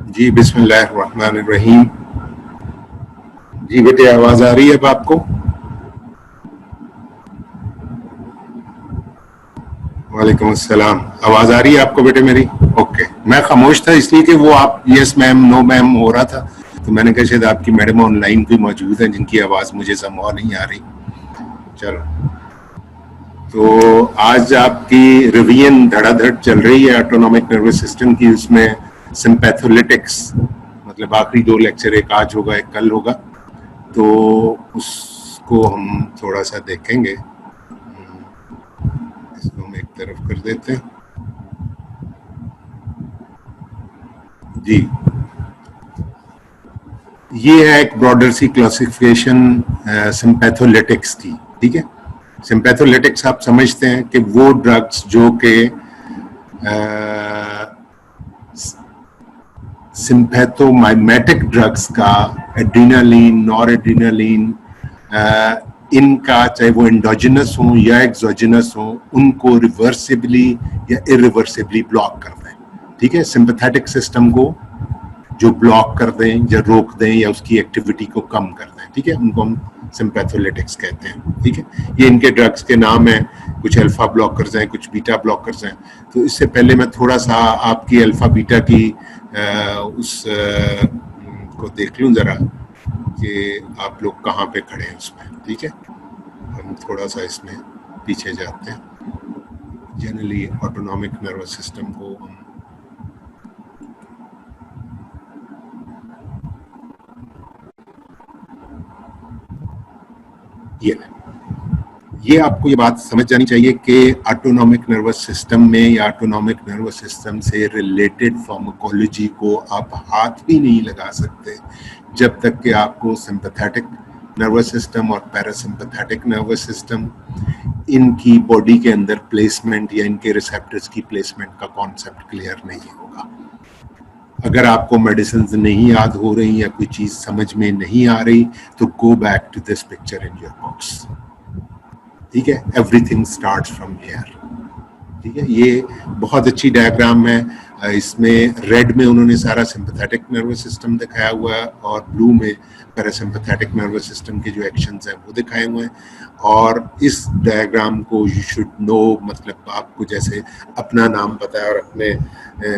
जी बिस्मिल्लाहिर्रहमानिर्रहीम। जी बेटे, आवाज आ रही है अब आपको? वालेकुम अस्सलाम। आवाज आ रही है आपको बेटे मेरी? ओके। मैं खामोश था इसलिए कि वो आप यस मैम नो मैम हो रहा था, तो मैंने कहा शायद आपकी मैडम ऑनलाइन भी मौजूद है जिनकी आवाज मुझे समझ नहीं आ रही। चलो, तो आज आपकी रिवीजन धड़ाधड़ चल रही है ऑटोनॉमिक नर्वस सिस्टम की। उसमें सिंपैथोलिटिक्स, मतलब आखिरी 2 लेक्चर, एक आज होगा एक कल होगा, तो उसको हम थोड़ा सा देखेंगे। इसको हम एक तरफ कर देते हैं। जी, ये है एक ब्रॉडर सी क्लासिफिकेशन सिंपैथोलिटिक्स की। ठीक है, सिंपैथोलिटिक्स आप समझते हैं कि वो ड्रग्स जो कि सिंपैथोमाइमेटिक ड्रग्स का एड्रेनालिन, नॉर एड्रेनालिन, इनका चाहे वो एंडोजिनस हो या एक्सोजिनस हो, उनको रिवर्सिबली या इरिवर्सिबली ब्लॉक कर दें। ठीक है, सिंपैथेटिक सिस्टम को जो ब्लॉक कर दें या रोक दें या उसकी एक्टिविटी को कम कर दें। ठीक है, उनको हम सिंपैथोलिटिक्स कहते हैं। ठीक है, ये इनके ड्रग्स के नाम हैं। कुछ अल्फा ब्लॉकर्स हैं, कुछ बीटा ब्लॉकर्स हैं। तो इससे पहले मैं थोड़ा सा आपकी अल्फा बीटा की उस को देख लूं जरा कि आप लोग कहाँ पे खड़े हैं उसमें। ठीक है, हम थोड़ा सा इसमें पीछे जाते हैं। जनरली ऑटोनॉमिक नर्वस सिस्टम को हम ये आपको ये बात समझ जानी चाहिए कि ऑटोनॉमिक नर्वस सिस्टम में या ऑटोनॉमिक नर्वस सिस्टम से रिलेटेड फार्माकोलॉजी को आप हाथ भी नहीं लगा सकते जब तक कि आपको सिंपैथेटिक नर्वस सिस्टम और पैरासिम्पैथेटिक नर्वस सिस्टम, इनकी बॉडी के अंदर प्लेसमेंट या इनके रिसेप्टर्स की प्लेसमेंट का कॉन्सेप्ट क्लियर नहीं होगा। अगर आपको मेडिसिन नहीं याद हो रही या कोई चीज समझ में नहीं आ रही, तो go back to this picture in your box. ठीक है, एवरीथिंग स्टार्ट्स फ्रॉम हियर। ठीक है, ये बहुत अच्छी डायग्राम है। इसमें रेड में उन्होंने सारा सिंपैथेटिक नर्वस सिस्टम दिखाया हुआ है और ब्लू में पैरासिम्पैथेटिक नर्वस सिस्टम के जो एक्शंस हैं वो दिखाए हुए हैं। और इस डायग्राम को यू शुड नो, मतलब आपको जैसे अपना नाम पता है और अपने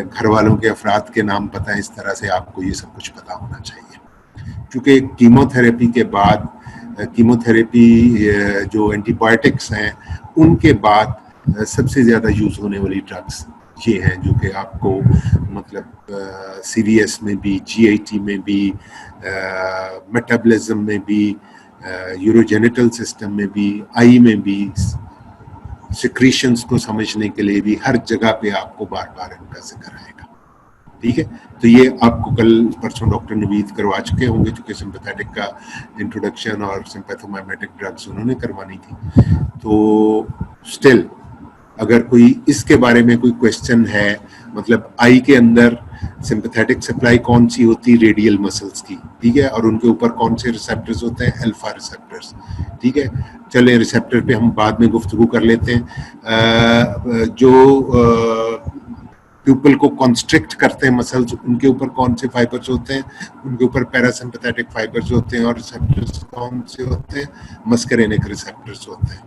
घर वालों के अफराद के नाम पता है, इस तरह से आपको ये सब कुछ पता होना चाहिए। क्योंकि कीमोथेरेपी के बाद, कीमोथेरेपी जो एंटीबायोटिक्स हैं, उनके बाद सबसे ज़्यादा यूज़ होने वाली ड्रग्स ये हैं, जो कि आपको मतलब सीवीएस में भी, जीआईटी में भी, मेटाबॉलिज्म में भी, यूरोजेनिटल सिस्टम में भी, आई में भी, सिक्रीशंस को समझने के लिए भी, हर जगह पे आपको बार बार इनका जिक्र आएगा। ठीक है, तो ये आपको कल परसों डॉक्टर नवीद करवा चुके होंगे, क्योंकि सिंपैथेटिक का इंट्रोडक्शन और सिंपैथोमाइमेटिक ड्रग्स उन्होंने करवानी थी। तो स्टिल अगर कोई इसके बारे में कोई क्वेश्चन है, मतलब आई के अंदर सिंपैथेटिक सप्लाई कौन सी होती, रेडियल मसल्स की। ठीक है, और उनके ऊपर कौन से रिसेप्टर्स होते हैं, अल्फा रिसेप्टर्स। ठीक है, चले रिसेप्टर पे हम बाद में गुफ्तगू कर लेते हैं। जो प्यूपल को कॉन्स्ट्रिक्ट करते हैं मसल्स, उनके ऊपर कौन से फाइबर्स होते हैं, उनके ऊपर पैरासिम्पैथेटिक फाइबर्स होते हैं। और रिसेप्टर्स कौन से होते हैं, मस्करेनिक रिसेप्टर्स होते हैं।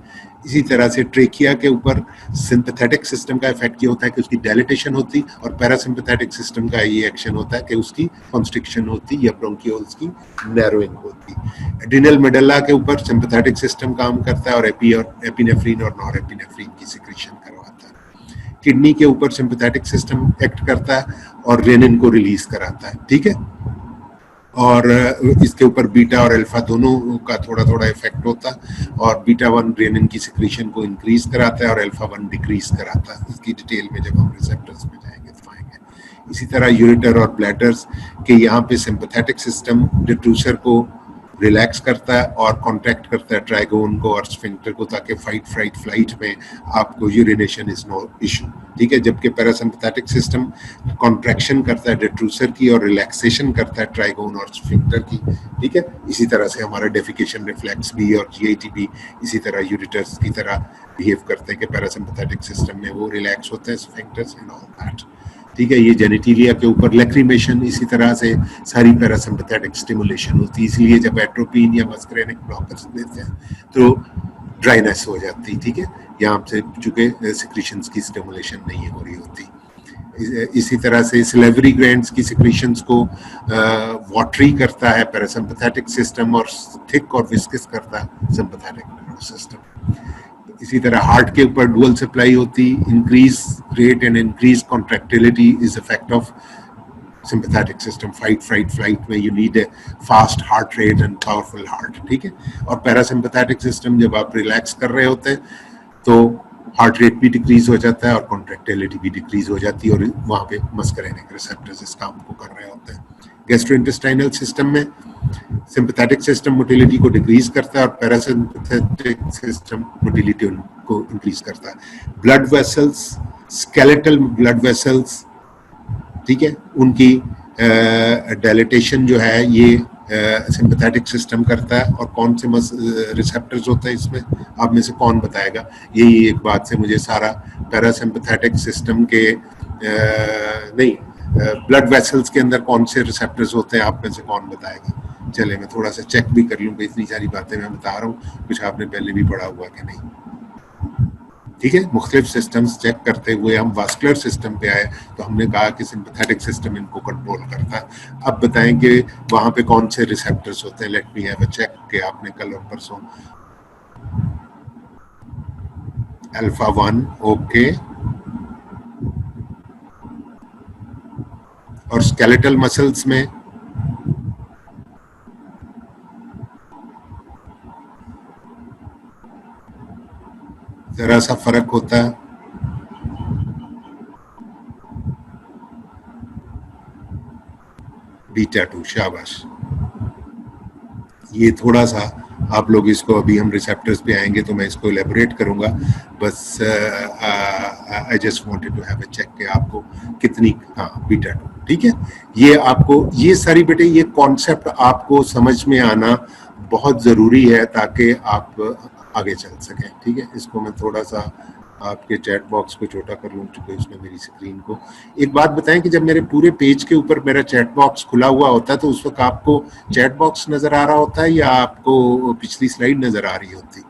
इसी तरह से ट्रेकिया के ऊपर सिंपैथेटिक सिस्टम का इफेक्ट ये होता है कि उसकी डायलिटेशन होती, और पैरासिम्पैथेटिक सिस्टम का ये एक्शन होता है कि उसकी कॉन्स्ट्रिक्शन होती या ब्रोंकियोल्स की नैरोइंग होती। एड्रिनल मेडुला के ऊपर सिंपैथेटिक सिस्टम काम करता है और एपिनेफ्रिन और नॉर एपिनेफ्रिन की सिक्रीशन करवाता है। किडनी के ऊपर सिंपैथेटिक सिस्टम एक्ट करता है और रेनिन को रिलीज कराता है। ठीक है, और इसके ऊपर बीटा और अल्फा दोनों का थोड़ा थोड़ा इफेक्ट होता है, और बीटा 1 रेनिन की सिक्रीशन को इंक्रीज कराता है और अल्फा 1 डिक्रीज कराता है। इसकी डिटेल में जब हम रिसेप्टर्स में जाएंगे तो पाएंगे। इसी तरह यूरेटर और ब्लैडर्स के यहाँ पे सिंपैथेटिक सिस्टम डिट्रूसर को रिलैक्स करता है और कॉन्ट्रैक्ट करता है ट्राइगोन को और स्फिंक्टर को, ताकि फाइट फ्राइट फ्लाइट में आपको यूरिनेशन इज नो इशू। ठीक है, जबकि पैरासिम्पैथेटिक सिस्टम कॉन्ट्रैक्शन करता है डिट्रूसर की और रिलैक्सेशन करता है ट्राइगोन और स्फिंक्टर की। ठीक है, इसी तरह से हमारा डेफिकेशन रिफ्लेक्स भी और जीआईटी भी इसी तरह यूरिटर्स की तरह बिहेव करते हैं कि पैरासिम्पैथेटिक सिस्टम में वो रिलैक्स होते हैं, स्फिंक्टर्स एंड ऑल दैट। ठीक है। ये जेनिटिलिया के ऊपर लैक्रिमेशन, इसी तरह से सारी पैरासिम्पैथेटिक स्टिमुलेशन होती है, इसलिए जब एट्रोपिन या मस्करेनिक ब्लॉकर्स देते हैं तो ड्राइनेस हो जाती, ठीक है, यहाँ से चूंकि सिक्रीशंस की स्टिमुलेशन नहीं हो रही होती। इसी तरह से सिलेवरी ग्लैंड्स की सिक्रीशंस को वाटरी करता है पैरासिम्पैथेटिक सिस्टम और थिक और विस्कस करता है सिंपैथेटिक नर्वस सिस्टम। इसी तरह हार्ट के ऊपर डुअल सप्लाई होती, increase rate and increase contractility is effect of sympathetic system. Fight flight flight में you need a fast heart rate and powerful heart, ठीक है। और पैरासिम्पैथेटिक सिस्टम जब आप रिलैक्स कर रहे होते हैं तो हार्ट रेट भी डिक्रीज हो जाता है और कॉन्ट्रैक्टिलिटी भी डिक्रीज हो जाती है, और वहां पे मस्करेनिक रिसेप्टर्स इस काम को कर रहे होते हैं। गैस्ट्रोइंटेस्टाइनल सिस्टम में सिंपैथेटिक सिस्टम मोटिलिटी को डिक्रीज करता है और पैरासिम्पैथेटिक सिस्टम मोटिलिटी को इंक्रीज करता है। Blood vessels, skeletal blood vessels, ठीक है, उनकी डायलेटेशन जो है ये सिंपैथेटिक सिस्टम करता है। और कौन से रिसेप्टर्स होते हैं इसमें, आप में से कौन बताएगा? यही एक बात से मुझे सारा पैरासिम्पैथेटिक सिस्टम के नहीं, ब्लड वेसल्स के अंदर कौन से रिसेप्टर्स होते हैं, आप में से कौन बताएगा? चले मैं थोड़ा सा चेक भी कर लूँ कि इतनी सारी बातें मैं बता रहा हूँ कुछ आपने पहले भी पढ़ा हुआ कि नहीं, ठीक है। मुख्तलिफ सिस्टम्स चेक करते हुए हम वास्कुलर सिस्टम पे आए तो हमने कहा कि सिंपैथेटिक सिस्टम इनको कंट्रोल करता है। अब बताएं कि वहां पे कौन से रिसेप्टर्स होते हैं। Let me have a check कि आपने कल और परसों अल्फा 1, ओके, और स्केलेटल मसल्स में जरा सा फर्क होता है। बीटा 2, शाबाश। ये थोड़ा सा आप लोग इसको, अभी हम रिसेप्टर्स पे आएंगे तो मैं इसको एलेबोरेट करूंगा, बस I just wanted to have a check कि आपको कितनी, हाँ, बीटा 2, ठीक है। ये आपको, ये सारी बेटे ये कॉन्सेप्ट आपको समझ में आना बहुत जरूरी है ताकि आप आगे चल सकें, ठीक है। इसको मैं थोड़ा सा आपके चैट बॉक्स को छोटा कर लूँ क्योंकि इसमें मेरी स्क्रीन को। एक बात बताएं कि जब मेरे पूरे पेज के ऊपर मेरा चैट बॉक्स खुला हुआ होता है तो उस वक्त आपको चैट बॉक्स नजर आ रहा होता है या आपको पिछली स्लाइड नजर आ रही होती?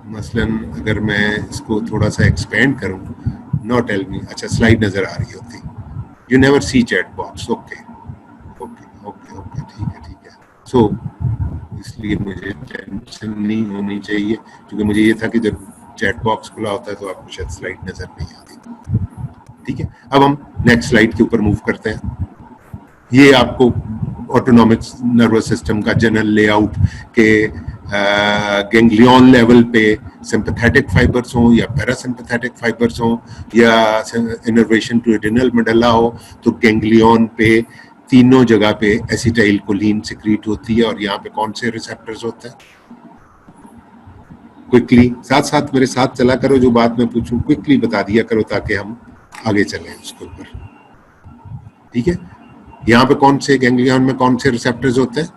मसलन अगर मैं इसको थोड़ा सा एक्सपेंड करूं, नॉट टेल मी, अच्छा स्लाइड नजर आ रही होती। You never see chat box, okay okay okay okay, ठीक है ठीक है। सो इसलिए मुझे टेंशन नहीं होनी चाहिए क्योंकि मुझे ये था कि जब चैट बॉक्स खुला होता है तो आपको शायद स्लाइड नजर नहीं आती, ठीक है। अब हम नेक्स्ट स्लाइड के ऊपर मूव करते हैं। ये आपको ऑटोनॉमिक नर्वस सिस्टम का जनरल लेआउट के गैंग्लियन लेवल पे सिंपैथेटिक फाइबर्स हो या पैरासिम्पैथेटिक फाइबर्स हो या इनर्वेशन टू एड्रिनल मेडुला हो, तो गैंग्लियन पे तीनों जगह पे एसिटाइल कोलिन सिक्रीट होती है। और यहाँ पे कौन से रिसेप्टर्स होते हैं? क्विकली साथ साथ मेरे साथ चला करो, जो बात मैं पूछूं क्विकली बता दिया करो ताकि हम आगे चलें उसके ऊपर, ठीक है। यहाँ पे कौन से गैंग्लियन में कौन से रिसेप्टर्स होते हैं?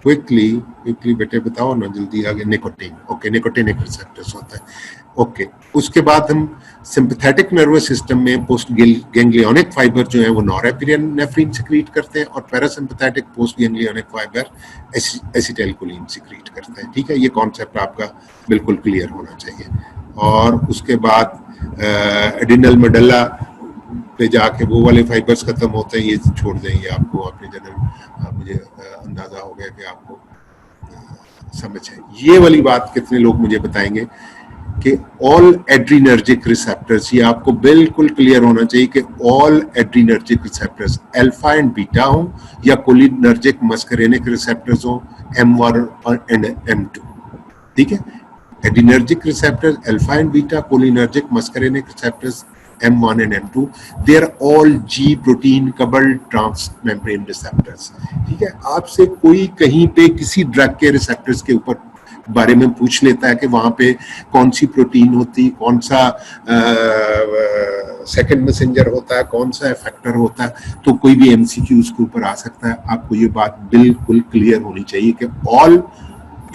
क्विकली बेटे बताओ ना जल्दी आगे। निकोटीन, ओके, निकोटिनिक रिसेप्टर्स होता है, ओके। उसके बाद हम सिंपैथेटिक नर्वस सिस्टम में पोस्ट गैंग्लियोनिक फाइबर जो है वो नॉरएपिनेफ्रिन सिक्रीट करते हैं और parasympathetic post ganglionic fibre acetylcholine secrete करते हैं, ठीक है। ये कॉन्सेप्ट आपका बिल्कुल क्लियर होना चाहिए। और उसके बाद एड्रिनल मेडुला पे जाके वो वाले फाइबर्स खत्म होते हैं, ये छोड़ देंगे आपको अपने जनरल, मुझे अंदाजा हो गया कि आपको समझ है। ये वाली बात कितने लोग मुझे बताएंगे कि ऑल एड्रीनर्जिक रिसेप्टर्स, ये आपको बिल्कुल क्लियर होना चाहिए कि all adrenergic receptors alpha and beta हो या कोलिनर्जिक मस्करेनिक रिसेप्टर्स हो M1 एंड M2, ठीक है। Adrenergic receptors alpha and beta, cholinergic muscarinic receptors M1 and M2, they are all G protein coupled transmembrane receptors, ठीक है। आपसे कोई कहीं पे किसी ड्रग के रिसेप्टर्स के ऊपर बारे में पूछ लेता है कि वहां पे कौन सी प्रोटीन होती, कौन सा सेकंड मैसेंजर होता है, कौन सा इफेक्टर होता है, तो कोई भी MCQ उसके ऊपर आ सकता है। आपको ये बात बिल्कुल क्लियर होनी चाहिए कि all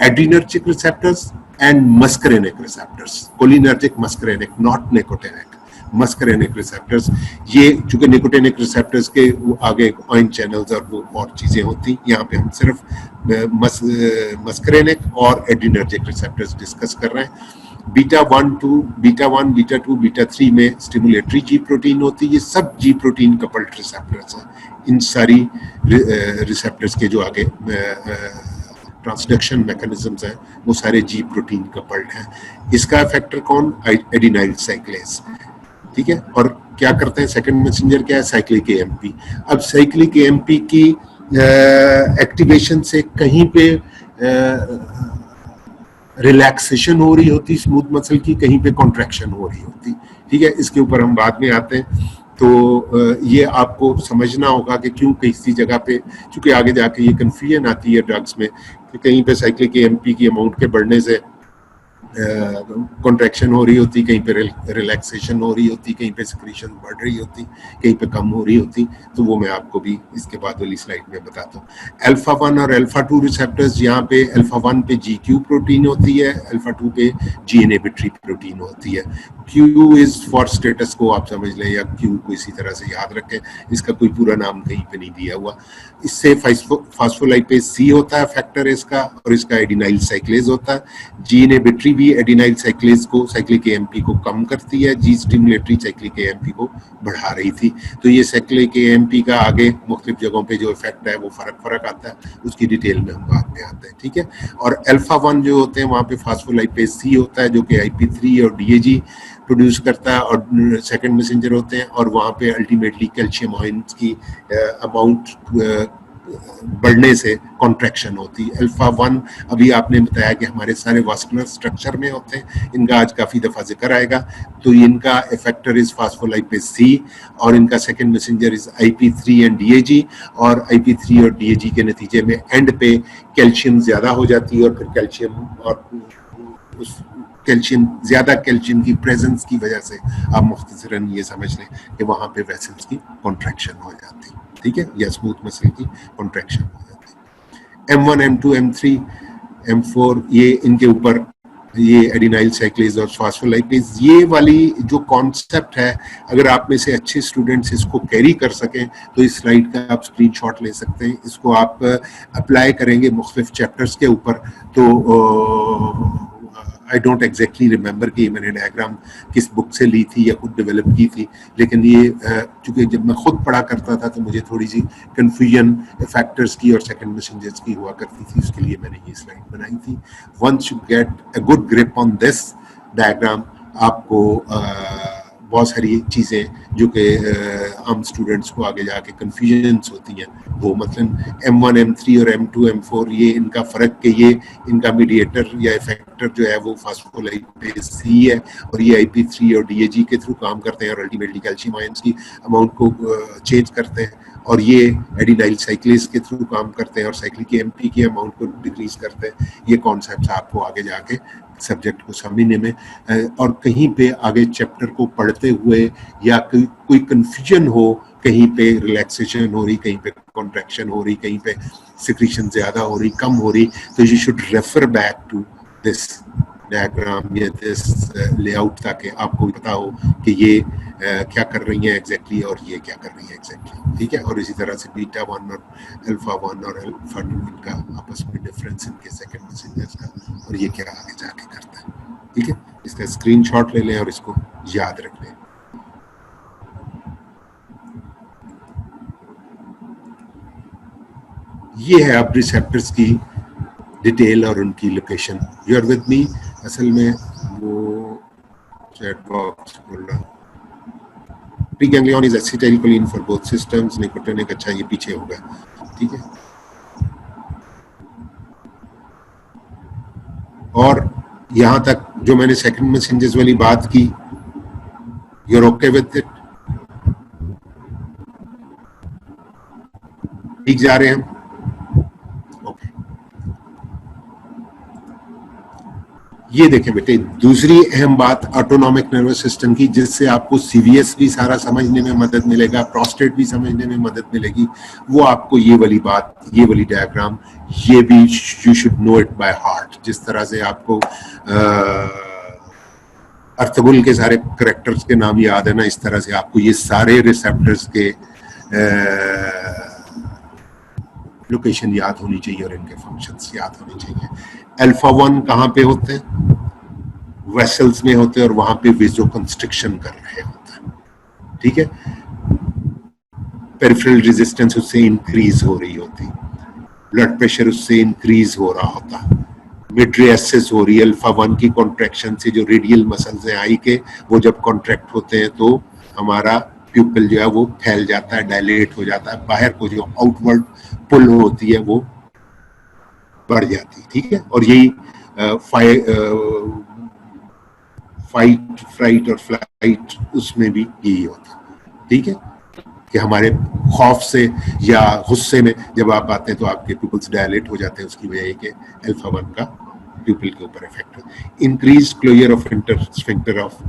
adrenergic receptors and muscarinic receptors, cholinergic muscarinic, not nicotinic, muscarinic receptors। ये चूंकि निकोटिनिक रिसेप्टर्स के आगे आयन चैनल्स और वो और चीजें होती, यहाँ पे हम सिर्फ मस्करेनिक और एड्रीनर्जिक रिसेप्टर्स डिस्कस कर रहे हैं। बीटा 1, बीटा 2, बीटा 3 में स्टिमुलेटरी जी प्रोटीन होती है। ये सब जी प्रोटीन कपल्ड रिसेप्टर्स हैं। इन सारी रिसेप्टर्स के जो आगे ट्रांसडक्शन मैकेनिज्म्स हैं वो सारे जी प्रोटीन कपल्ड हैं। इसका इफेक्टर कौन? एडिनाइल साइक्लेज, ठीक है। और क्या करते हैं? सेकंड मैसेंजर क्या है? Cyclic AMP. अब साइक्लिक एएमपी की एक्टिवेशन से कहीं पे रिलैक्सेशन हो रही होती स्मूथ मसल की, कहीं पे कॉन्ट्रैक्शन हो रही होती, ठीक है। इसके ऊपर हम बाद में आते हैं। तो ये आपको समझना होगा कि क्यों किसी जगह पे, क्योंकि आगे जाके ये कन्फ्यूजन आती है ड्रग्स में कि कहीं पे साइक्लिक एएमपी की अमाउंट के बढ़ने से कॉन्ट्रैक्शन हो रही होती, कहीं पे रिलैक्सेशन हो रही होती, कहीं पे सिक्रीशन बढ़ रही होती, कहीं पे कम हो रही होती। तो वो मैं आपको भी इसके बाद वाली स्लाइड में बताता हूँ। अल्फा 1 और अल्फा 2 रिसेप्टर्स, यहाँ पे अल्फा 1 पे GQ प्रोटीन होती है, अल्फा 2 पे G इनहिबिटरी प्रोटीन होती है। Q इज फॉर स्टेटस को आप समझ लें, या Q को इसी तरह से याद रखें, इसका कोई पूरा नाम कहीं पे नहीं दिया हुआ। इससे फास्फोलाइपेज C होता है फैक्टर इसका, और इसका एडिनाइल साइक्लेज होता है। G इनहिबिटरी भी एडिनाइल साइक्लेज को, साइक्लिक एएमपी को कम करती है, G स्टिमुलेटरी साइक्लिक एएमपी को बढ़ा रही थी। तो ये साइक्लिक एएमपी का आगे मुख्तलिफ जगहों पे जो इफेक्ट है वो फर्क आता है, उसकी डिटेल में हम बाद में आते हैं, ठीक है। और अल्फा 1 जो होते हैं वहाँ पे फास्फोलाइपेज C होता है जो कि IP3 और DAG प्रोड्यूस करता है, और सेकंड मैसेंजर होते हैं, और वहाँ पे अल्टीमेटली कैल्शियम आयंस की अमाउंट बढ़ने से कॉन्ट्रैक्शन होती है। अल्फा 1 अभी आपने बताया कि हमारे सारे वास्कुलर स्ट्रक्चर में होते हैं, इनका आज काफी दफा जिक्र आएगा। तो इनका इफेक्टर इज फास्फोलाइपेज C, और इनका second messenger is IP3 and DAG, और IP3 और DAG के नतीजे में एंड पे कैल्शियम ज्यादा हो जाती है, और फिर कैल्शियम और उस कैल्शियम, ज्यादा कैल्शियम की प्रेजेंस की वजह से आप मुख्तसरन ये समझ लें कि वहां पे वेसल्स की कॉन्ट्रैक्शन हो जाती है, ठीक है, या स्मूथ मसल की कॉन्ट्रैक्शन हो जाती है। M1, M2, M3, M4 ये इनके ऊपर ये एडिनाइल साइक्लेज और फास्फोलाइपेज, ये वाली जो कॉन्सेप्ट है, अगर आप में से अच्छे स्टूडेंट्स इसको कैरी कर सकें तो इस स्लाइड का आप स्क्रीनशॉट ले सकते हैं। इसको आप अप्लाई करेंगे मुख्तलिफ चैप्टर्स के ऊपर। तो आई डोंट एग्जैक्टली रिमेंबर कि मैंने डायग्राम किस बुक से ली थी या खुद डेवलप की थी, लेकिन ये चूंकि जब मैं खुद पढ़ा करता था तो मुझे थोड़ी सी कंफ्यूजन फैक्टर्स की और सेकंड मैसेंजर्स की हुआ करती थी, उसके लिए मैंने ये स्लाइड बनाई थी। Once you get a good grip on this diagram, आपको बहुत सारी चीज़ें जो कि आम स्टूडेंट्स को आगे जाके कन्फ्यूजन्स होती हैं, वो मतलब M1, M3 और M2, M4 ये इनका फ़र्क कि ये इनका मीडिएटर या इफेक्टर जो है वो फास्फोलाइपेज C है, और ये IP3 और DAG के थ्रू काम करते हैं और अल्टीमेटली कैल्शियम आयंस की अमाउंट को चेंज करते हैं, और ये एडिनाइल साइक्लेज के थ्रू काम करते हैं और साइक्लिक एएमपी की अमाउंट को डिक्रीज करते हैं। ये कॉन्सेप्ट आपको आगे जाके सब्जेक्ट को समझने में और कहीं पे आगे चैप्टर को पढ़ते हुए या कोई कंफ्यूजन हो, कहीं पे रिलैक्सेशन हो रही, कहीं पे कॉन्ट्रैक्शन हो रही, कहीं पे सिक्रीशन ज्यादा हो रही, कम हो रही, तो you should refer back to this diagram या दिस लेआउट, ताकि आपको पता हो कि ये क्या कर रही है एग्जैक्टली और ये क्या कर रही है एग्जैक्टली, ठीक है। और इसी तरह से बीटा 1 और अल्फा 1 और अल्फा 2 इनका आपस में डिफरेंस, इनके सेकंड मैसेंजर्स का, और ये क्या आगे जाके करता है, ठीक है। इसका स्क्रीनशॉट ले लें और इसको याद रख लें। ये है अब रिसेप्टर्स की डिटेल और उनकी location. You are with me? असल में वो चैट बॉक्स बोल रहा, preganglionic is acetylcholine for both systems, nicotinic, अच्छा ये पीछे होगा, ठीक है। और यहां तक जो मैंने सेकंड मैसेंजर्स वाली बात की, you are okay with it? ठीक जा रहे हैं हम? ये देखें बेटे, दूसरी अहम बात ऑटोनॉमिक नर्वस सिस्टम की, जिससे आपको सीवीएस भी सारा समझने में मदद मिलेगा, प्रोस्टेट भी समझने में मदद मिलेगी, वो आपको ये वाली बात, ये वाली डायग्राम, ये भी you should know it by heart. जिस तरह से आपको अर्थगुल के सारे करेक्टर्स के नाम याद है ना, इस तरह से आपको ये सारे रिसेप्टर्स के लोकेशन याद होनी चाहिए और इनके फंक्शंस याद होने चाहिए। अल्फा 1 कहाँ पे होते हैं? वेसल्स में होते हैं और वहां पे वेजो कंस्ट्रिक्शन कर रहे होते हैं, ठीक है। पेरिफेरल रेजिस्टेंस उससे इंक्रीज हो रही होती, ब्लड प्रेशर उससे इंक्रीज हो रहा होता, मिड्रियासिस हो रही है अल्फा 1 की कॉन्ट्रैक्शन से। जो रेडियल मसल्स हैं आई के, वो जब कॉन्ट्रैक्ट होते हैं तो हमारा प्यूपिल जो है वो फैल जाता है, डायलेट हो जाता है, बाहर को जो आउटवर्ड पुल होती है वो बढ़ जाती है, ठीक है। और यही फाइट, फ्लाइट और फ्लाइट, उसमें भी यही होता है, ठीक है, कि हमारे खौफ से या गुस्से में जब आप आते हैं तो आपके प्यूपिल्स डायलेट हो जाते हैं। उसकी वजह है कि अल्फा 1 का प्यूपिल के ऊपर इफेक्ट है। Increase closure of sphincter of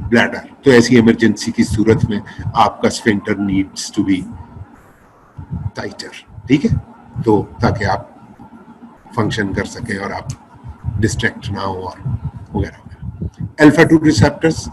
bladder, तो ऐसी इमरजेंसी की सूरत में आपका sphincter needs to be tighter, ठीक है, तो ताकि आप फंक्शन कर सके और आप डिस्ट्रैक्ट ना हो और वगैरह। अल्फा 2 रिसेप्टर्स,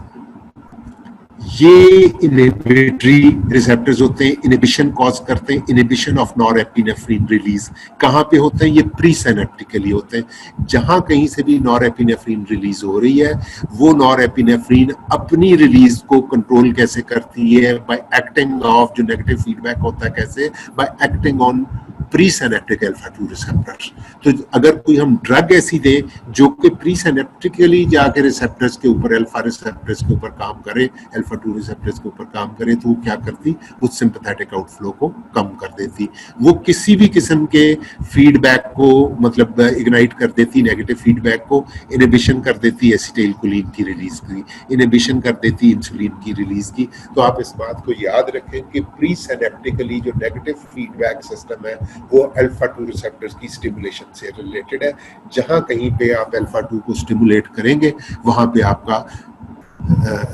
ये इनहिबिटरी रिसेप्टर्स होते हैं, इनहिबिशन कॉज करते हैं, इनहिबिशन ऑफ नॉरएपिनेफ्रिन रिलीज। कहाँ पे होते हैं? ये प्री सिनेप्टिकली होते हैं। जहां कहीं से भी नॉरएपिनेफ्रिन रिलीज हो रही है, वो नॉरएपिनेफ्रिन अपनी रिलीज को कंट्रोल कैसे करती है? बाय एक्टिंग ऑफ, जो नेगेटिव फीडबैक होता है कैसे? Bye acting on pre synaptic alpha 2 receptors. तो अगर कोई हम ड्रग ऐसी दे जो कि प्री सिनेप्टिकली जाके रिसेप्टर्स के ऊपर, अल्फा रिसेप्टर्स के ऊपर काम करे, अल्फा 2 रिसेप्टर्स के ऊपर काम करे, तो वो क्या करती? उस सिंपैथेटिक आउटफ्लो को कम कर देती। वो किसी भी किस्म के फीडबैक को मतलब इग्नाइट कर देती, नेगेटिव फीडबैक को इनहिबिशन कर देती, एसिटाइलकोलिन की रिलीज की, इनहिबिशन कर देती इंसुलिन की रिलीज की। तो आप इस बात को याद रखें कि प्री सिनेप्टिकली जो नेगेटिव फीडबैक सिस्टम है वो अल्फा 2 रिसेप्टर्स की स्टिमुलेशन से रिलेटेड है। जहां कहीं पे आप अल्फा 2 को स्टिमुलेट करेंगे, वहां पे आपका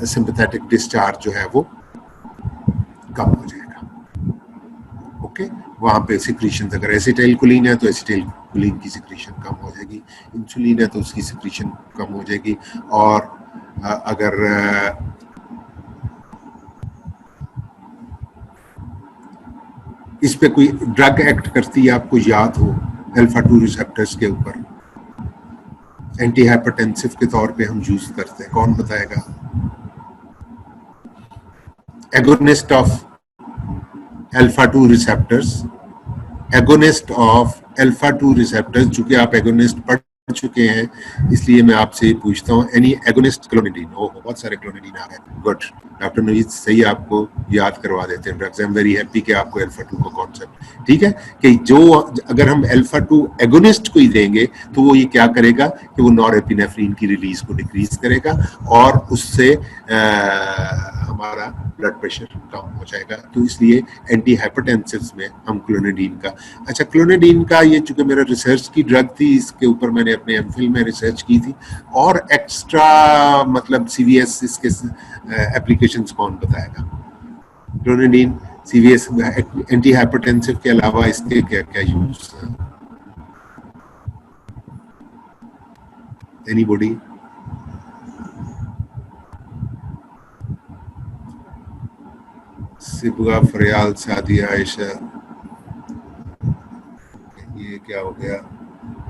सिंपैथेटिक डिस्चार्ज जो है वो कम हो जाएगा। ओके, वहां पे सिक्रीशन, अगर एसिटाइलकोलिन है तो एसिटाइलकोलिन की सिक्रीशन कम हो जाएगी, इंसुलिन है तो उसकी सिक्रीशन कम हो जाएगी। और अगर इस पे कोई ड्रग एक्ट करती है, आपको याद हो, अल्फा 2 रिसेप्टर्स के ऊपर एंटी हाइपरटेंसिव के तौर पे हम यूज करते हैं, कौन बताएगा? Agonist of alpha 2 receptors, agonist of alpha 2 receptors. चूंकि आप एगोनिस्ट पढ़ चुके हैं इसलिए मैं आपसे पूछता हूँ, एनी एगोनिस्ट? क्लोनिडीन। ओह, बहुत सारे क्लोनिडीन आ गए, गुड। डॉक्टर नवीद सही आपको याद करवा देते हैं drugs. I am very happy कि आपको अल्फा 2 का कॉन्सेप्ट, ठीक है, कि जो अगर हम अल्फा 2 एगोनिस्ट को ही देंगे तो वो ये क्या करेगा कि वो नॉरएपिनेफ्रिन की रिलीज को डिक्रीज करेगा और उससे हमारा ब्लड प्रेशर कम हो जाएगा। तो इसलिए एंटी हाइपरटेंसिव्स में हम क्लोनिडीन का, अच्छा क्लोनिडीन का ये चूंकि मेरा रिसर्च की ड्रग थी, इसके ऊपर मैंने अपने एमफिल में रिसर्च की थी। और एक्स्ट्रा मतलब सीवीएस इसके एप्लीकेशंस कौन बताएगा? क्लोनिडीन सीवीएस एंटी हाइपरटेंसिव के अलावा इसके क्या क्या यूज? एनीबॉडी? सिबगा, फरियाल, सादिया, आयशा, ये क्या हो गया?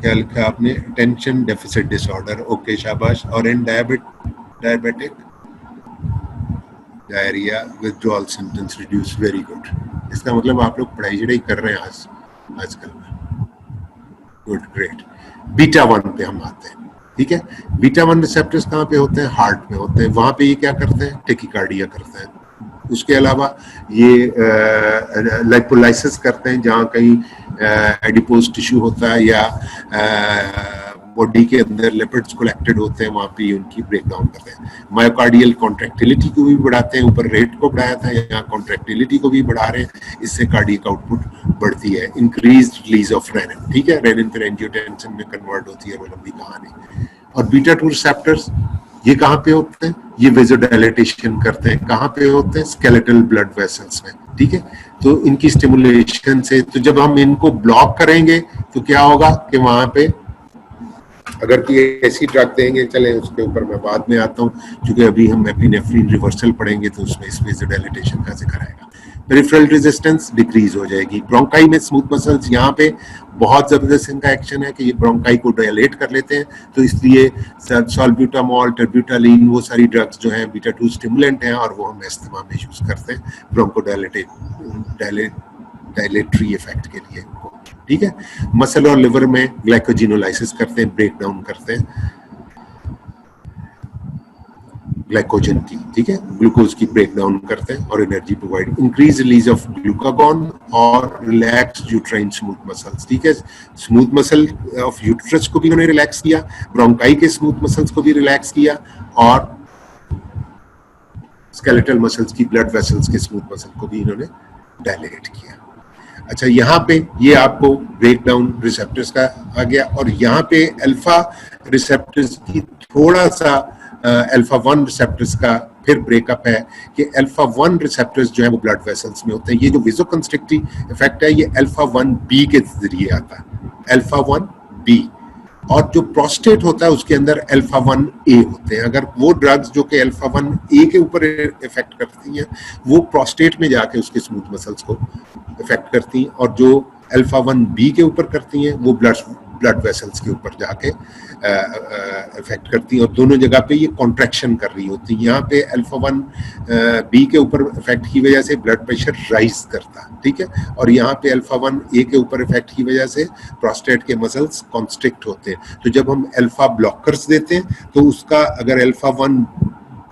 क्या लिखा आपने? टेंशन डेफिसिट डिसऑर्डर, ओके शाबाश। और in diabetic diarrhoea, withdrawal symptoms reduce, very good. इसका मतलब आप लोग पढ़ाई चढ़ाई कर रहे हैं आजकल में, गुड, ग्रेट। बीटा 1 पे हम आते हैं, ठीक है। बीटा 1 रिसेप्टर्स कहाँ पे होते हैं? हार्ट में होते हैं। वहां पे ये क्या करते हैं? टेकिकार्डिया करते हैं। उसके अलावा ये लाइपोलाइसिस करते हैं, जहाँ कहीं एडिपोज टिश्यू होता है या बॉडी के अंदर लिपिड्स कलेक्टेड होते हैं, वहाँ पे उनकी ब्रेक डाउन करते हैं। मायोकार्डियल कॉन्ट्रैक्टिलिटी को भी बढ़ाते हैं, ऊपर रेट को बढ़ाया था, यहाँ कॉन्ट्रैक्टिलिटी को भी बढ़ा रहे हैं, इससे कार्डियक आउटपुट बढ़ती है। इंक्रीज रिलीज ऑफ रेनिन, ठीक है, रेनिन फिर एंजियोटेंसिन में कन्वर्ट होती है, वो लंबी कहानी। और बीटा 2 रिसेप्टर्स ये कहाँ पे होते हैं, ये वेजोडाइलेटेशन करते हैं, कहाँ पे होते हैं, स्केलेटल ब्लड वेसल्स में, ठीक है। तो इनकी स्टिमुलेशन से, तो जब हम इनको ब्लॉक करेंगे तो क्या होगा कि वहां पे अगर कोई ऐसी ड्रग देंगे, चले उसके ऊपर मैं बाद में आता हूँ, क्योंकि अभी हम एपिनेफ्रिन रिवर्सल पढ़ेंगे तो उसमें इस वेजोडाइलेटेशन का जिक्र आएगा। पेरिफेरल रेजिस्टेंस डिक्रीज हो जाएगी। ब्रोंकाई में स्मूथ मसल्स यहाँ पे बहुत जबरदस्त इनका एक्शन है कि ये ब्रोंकाई को डायलेट कर लेते हैं, तो इसलिए सॉल्ब्यूटामॉल, टर्ब्यूटालिन, वो सारी ड्रग्स जो हैं बीटा 2 स्टिमुलेंट हैं और वो हम इस्तेमाल में यूज करते हैं ब्रोंको डायलेटरी इफेक्ट के लिए, ठीक है। मसल और लिवर में ग्लाइकोजिनोलाइसिस करते हैं, ब्रेक डाउन करते हैं ग्लाइकोजन की, ठीक है, ग्लूकोज की ब्रेक डाउन करते हैं और energy provide, increase release of glucagon और रिलैक्स यूट्राइन स्मूथ मसल्स, ठीक है। स्मूथ मसल ऑफ यूट्रस को भी उन्होंने रिलैक्स किया, ब्रोंकाई के स्मूथ मसल्स को भी रिलैक्स किया और स्केलेटल मसल्स की, ब्लड वेसल्स के स्मूथ मसल को भी इन्होंने डायलेट किया। अच्छा, यहाँ पे ये आपको ब्रेक डाउन रिसेप्टर्स का आ गया, और यहाँ पे अल्फा रिसेप्टर्स की थोड़ा सा अल्फा 1 रिसेप्टर्स का फिर ब्रेकअप है कि अल्फा 1 रिसेप्टर्स जो है वो ब्लड वेसल्स में होते हैं। ये जो वेसोकंस्ट्रिक्टिव इफेक्ट है ये अल्फा 1 बी के जरिए आता है, अल्फा 1 बी, और जो प्रोस्टेट होता है उसके अंदर अल्फा 1 ए होते हैं। अगर वो ड्रग्स जो कि अल्फा 1 ए के ऊपर इफेक्ट करती हैं वो प्रोस्टेट में जाके उसके स्मूथ मसल्स को इफेक्ट करती हैं, और जो अल्फा 1 बी के ऊपर करती हैं वो ब्लड वेसल्स के ऊपर जाके इफेक्ट करती हैं, और दोनों जगह पे ये कॉन्ट्रैक्शन कर रही होती है। यहाँ पे अल्फा 1 बी के ऊपर इफेक्ट की वजह से ब्लड प्रेशर राइज करता है, ठीक है, और यहाँ पे अल्फा 1 ए के ऊपर इफेक्ट की वजह से प्रोस्टेट के मसल्स कॉन्स्ट्रिक्ट होते हैं। तो जब हम अल्फा ब्लॉकर्स देते हैं तो उसका अगर अल्फा 1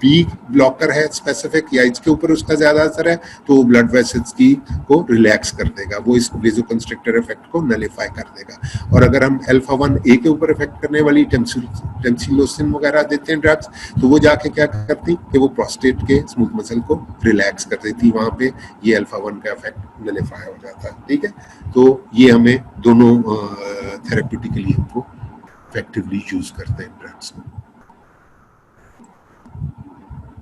बी ब्लॉकर है स्पेसिफिक या इसके ऊपर उसका ज्यादा असर है तो वो ब्लड वेसल्स की को रिलैक्स कर देगा, वो इस वेसोकंस्ट्रिक्टर इफेक्ट को नलिफाई कर देगा। और अगर हम अल्फा 1 ए के ऊपर इफेक्ट करने वाली टेम्सिलोसिन वगैरह देते हैं ड्रग्स, तो वो जाके क्या करती कि वो प्रोस्टेट के स्मूथ मसल को रिलैक्स कर देती, वहां पे ये अल्फा 1 का इफेक्ट नलिफाई हो जाता है, ठीक है। तो ये हमें दोनों थेरेप्यूटिकली हमको इफेक्टिवली यूज करते हैं ड्रग्स को।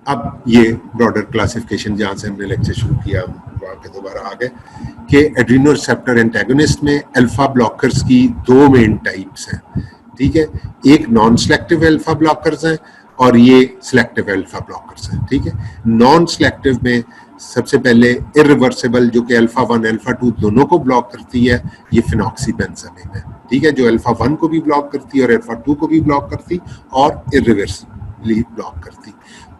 अब ये ब्रॉडर क्लासिफिकेशन जहां से हमने लेक्चर शुरू किया वहां पे दोबारा आ गए कि एड्रीनो रिसेप्टर एंटागोनिस्ट में अल्फा ब्लॉकर्स की 2 मेन टाइप्स हैं, ठीक है। एक नॉन सिलेक्टिव अल्फा ब्लॉकर्स हैं और ये सिलेक्टिव अल्फा ब्लॉकर्स हैं, ठीक है। नॉन सिलेक्टिव में सबसे पहले इरिवर्सिबल जो कि अल्फा 1 अल्फा 2 दोनों को ब्लॉक करती है, ये फिनॉक्सीबेंजामिन है, ठीक है, जो अल्फा 1 को भी ब्लॉक करती है और अल्फा 2 को भी ब्लॉक करती और इरिवर्सिबली ब्लॉक करती।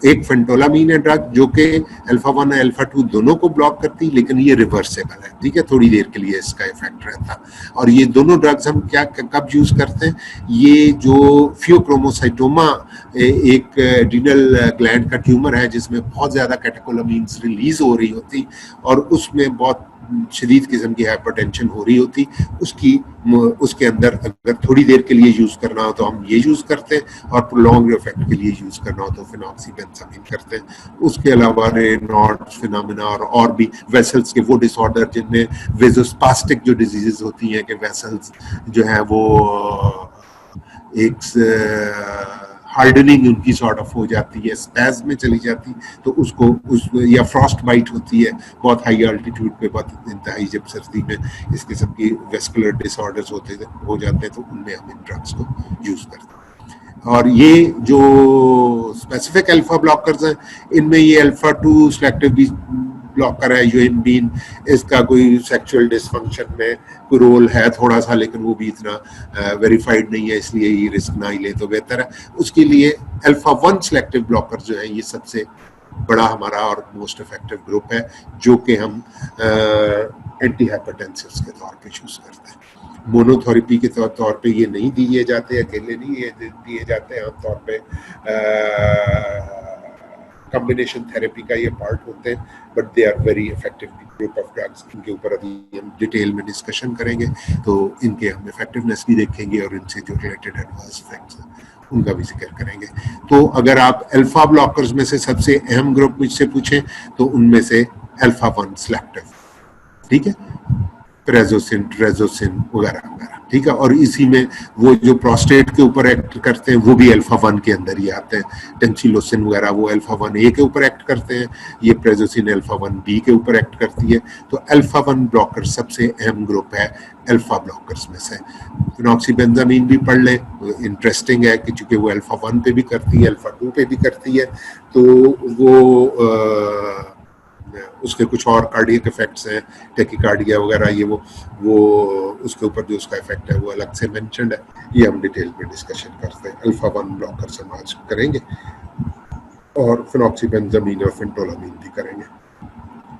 एक फेंटोलामीन है ड्रग जो कि अल्फा 1 अल्फा 2 दोनों को ब्लॉक करती, लेकिन ये रिवर्सेबल है, ठीक है, थोड़ी देर के लिए इसका इफेक्ट रहता। और ये दोनों ड्रग्स हम क्या कब यूज करते हैं, ये जो फियोक्रोमोसाइटोमा एक एड्रिनल ग्लैंड का ट्यूमर है जिसमें बहुत ज्यादा कैटेकोलामीन्स रिलीज हो रही होती और उसमें बहुत शदीद किस्म की हाइपरटेंशन हो रही होती, उसके अंदर अगर थोड़ी देर के लिए यूज करना हो तो हम ये यूज करते हैं, और प्रोलॉन्ग इफेक्ट के लिए यूज करना हो तो फिनॉक्सीबेंजामिन करते हैं। उसके अलावा रेनॉल्ड्स फिनोमेना और भी वेसल्स के वो डिसऑर्डर जिनमें वेजोस्पास्टिक जो डिजीजेस होती हैं कि वेसल्स जो है वो एक हार्डनिंग उनकी सॉर्ट ऑफ हो जाती है, स्पैज में चली जाती, तो उसको या फ्रॉस्ट बाइट होती है बहुत हाई अल्टीट्यूड पे, बहुत इंतहाई जब सर्दी में इस किस्म की वेस्कुलर डिसऑर्डर्स हो जाते हैं तो उनमें हम इन ड्रग्स को यूज करते हैं। और ये जो स्पेसिफिक अल्फा ब्लॉकर्स हैं इनमें ये अल्फा 2 सिलेक्टिव भी ब्लॉकर है यूएनबीन, इसका कोई सेक्सुअल डिसफंक्शन में कोई रोल है थोड़ा सा, लेकिन वो भी इतना वेरीफाइड नहीं है, इसलिए ये रिस्क ना ही ले तो बेहतर है। उसके लिए अल्फा 1 सिलेक्टिव ब्लॉकर जो है ये सबसे बड़ा हमारा और मोस्ट इफेक्टिव ग्रुप है जो कि हम एंटी हाइपरटेंसिव्स के तौर पे यूज करते हैं। मोनोथेरेपी के तौर पे ये नहीं दिए जाते, अकेले नहीं दिए जाते हैं, आमतौर पे कॉम्बिनेशन थेरेपी का ये पार्ट होते हैं, but they are very effective group of drugs. इनके ऊपर अभी हम डिटेल में डिस्कशन करेंगे तो इनके हम इफेक्टिवनेस भी देखेंगे और इनसे जो रिलेटेड एडवर्स इफेक्ट्स हैं उनका भी जिक्र करेंगे। तो अगर आप अल्फा ब्लॉकर्स में से सबसे अहम ग्रुप मुझसे पूछें तो उनमें से अल्फा 1 सिलेक्टिव, ठीक है, प्रेजोसिन, ट्रेजोसिन वगैरह वगैरह। ठीक है। और इसी में वो जो प्रोस्टेट के ऊपर एक्ट करते हैं वो भी अल्फा 1 के अंदर ही आते हैं। टेंसिलोसिन वगैरह वो अल्फा 1A के ऊपर एक्ट करते हैं, ये प्रेजोसिन अल्फा 1B के ऊपर एक्ट करती है। तो अल्फा 1 ब्लॉकर सबसे अहम ग्रुप है अल्फा ब्लॉकर्स में से। फिनॉक्सीबेंजामीन भी पढ़ लें, इंटरेस्टिंग है कि चूंकि वो अल्फा 1 पे भी करती है, अल्फा 2 पे भी करती है, तो वो उसके कुछ और कार्डियक इफेक्ट्स हैं, टेकिकार्डिया वगैरह, ये वो उसके ऊपर जो उसका इफेक्ट है वो अलग से मेंशन्ड है। ये हम डिटेल में डिस्कशन करते हैं। अल्फा 1 ब्लॉकर से आज करेंगे और फिनॉक्सीबेंजामीन और फेंटोलामीन भी करेंगे।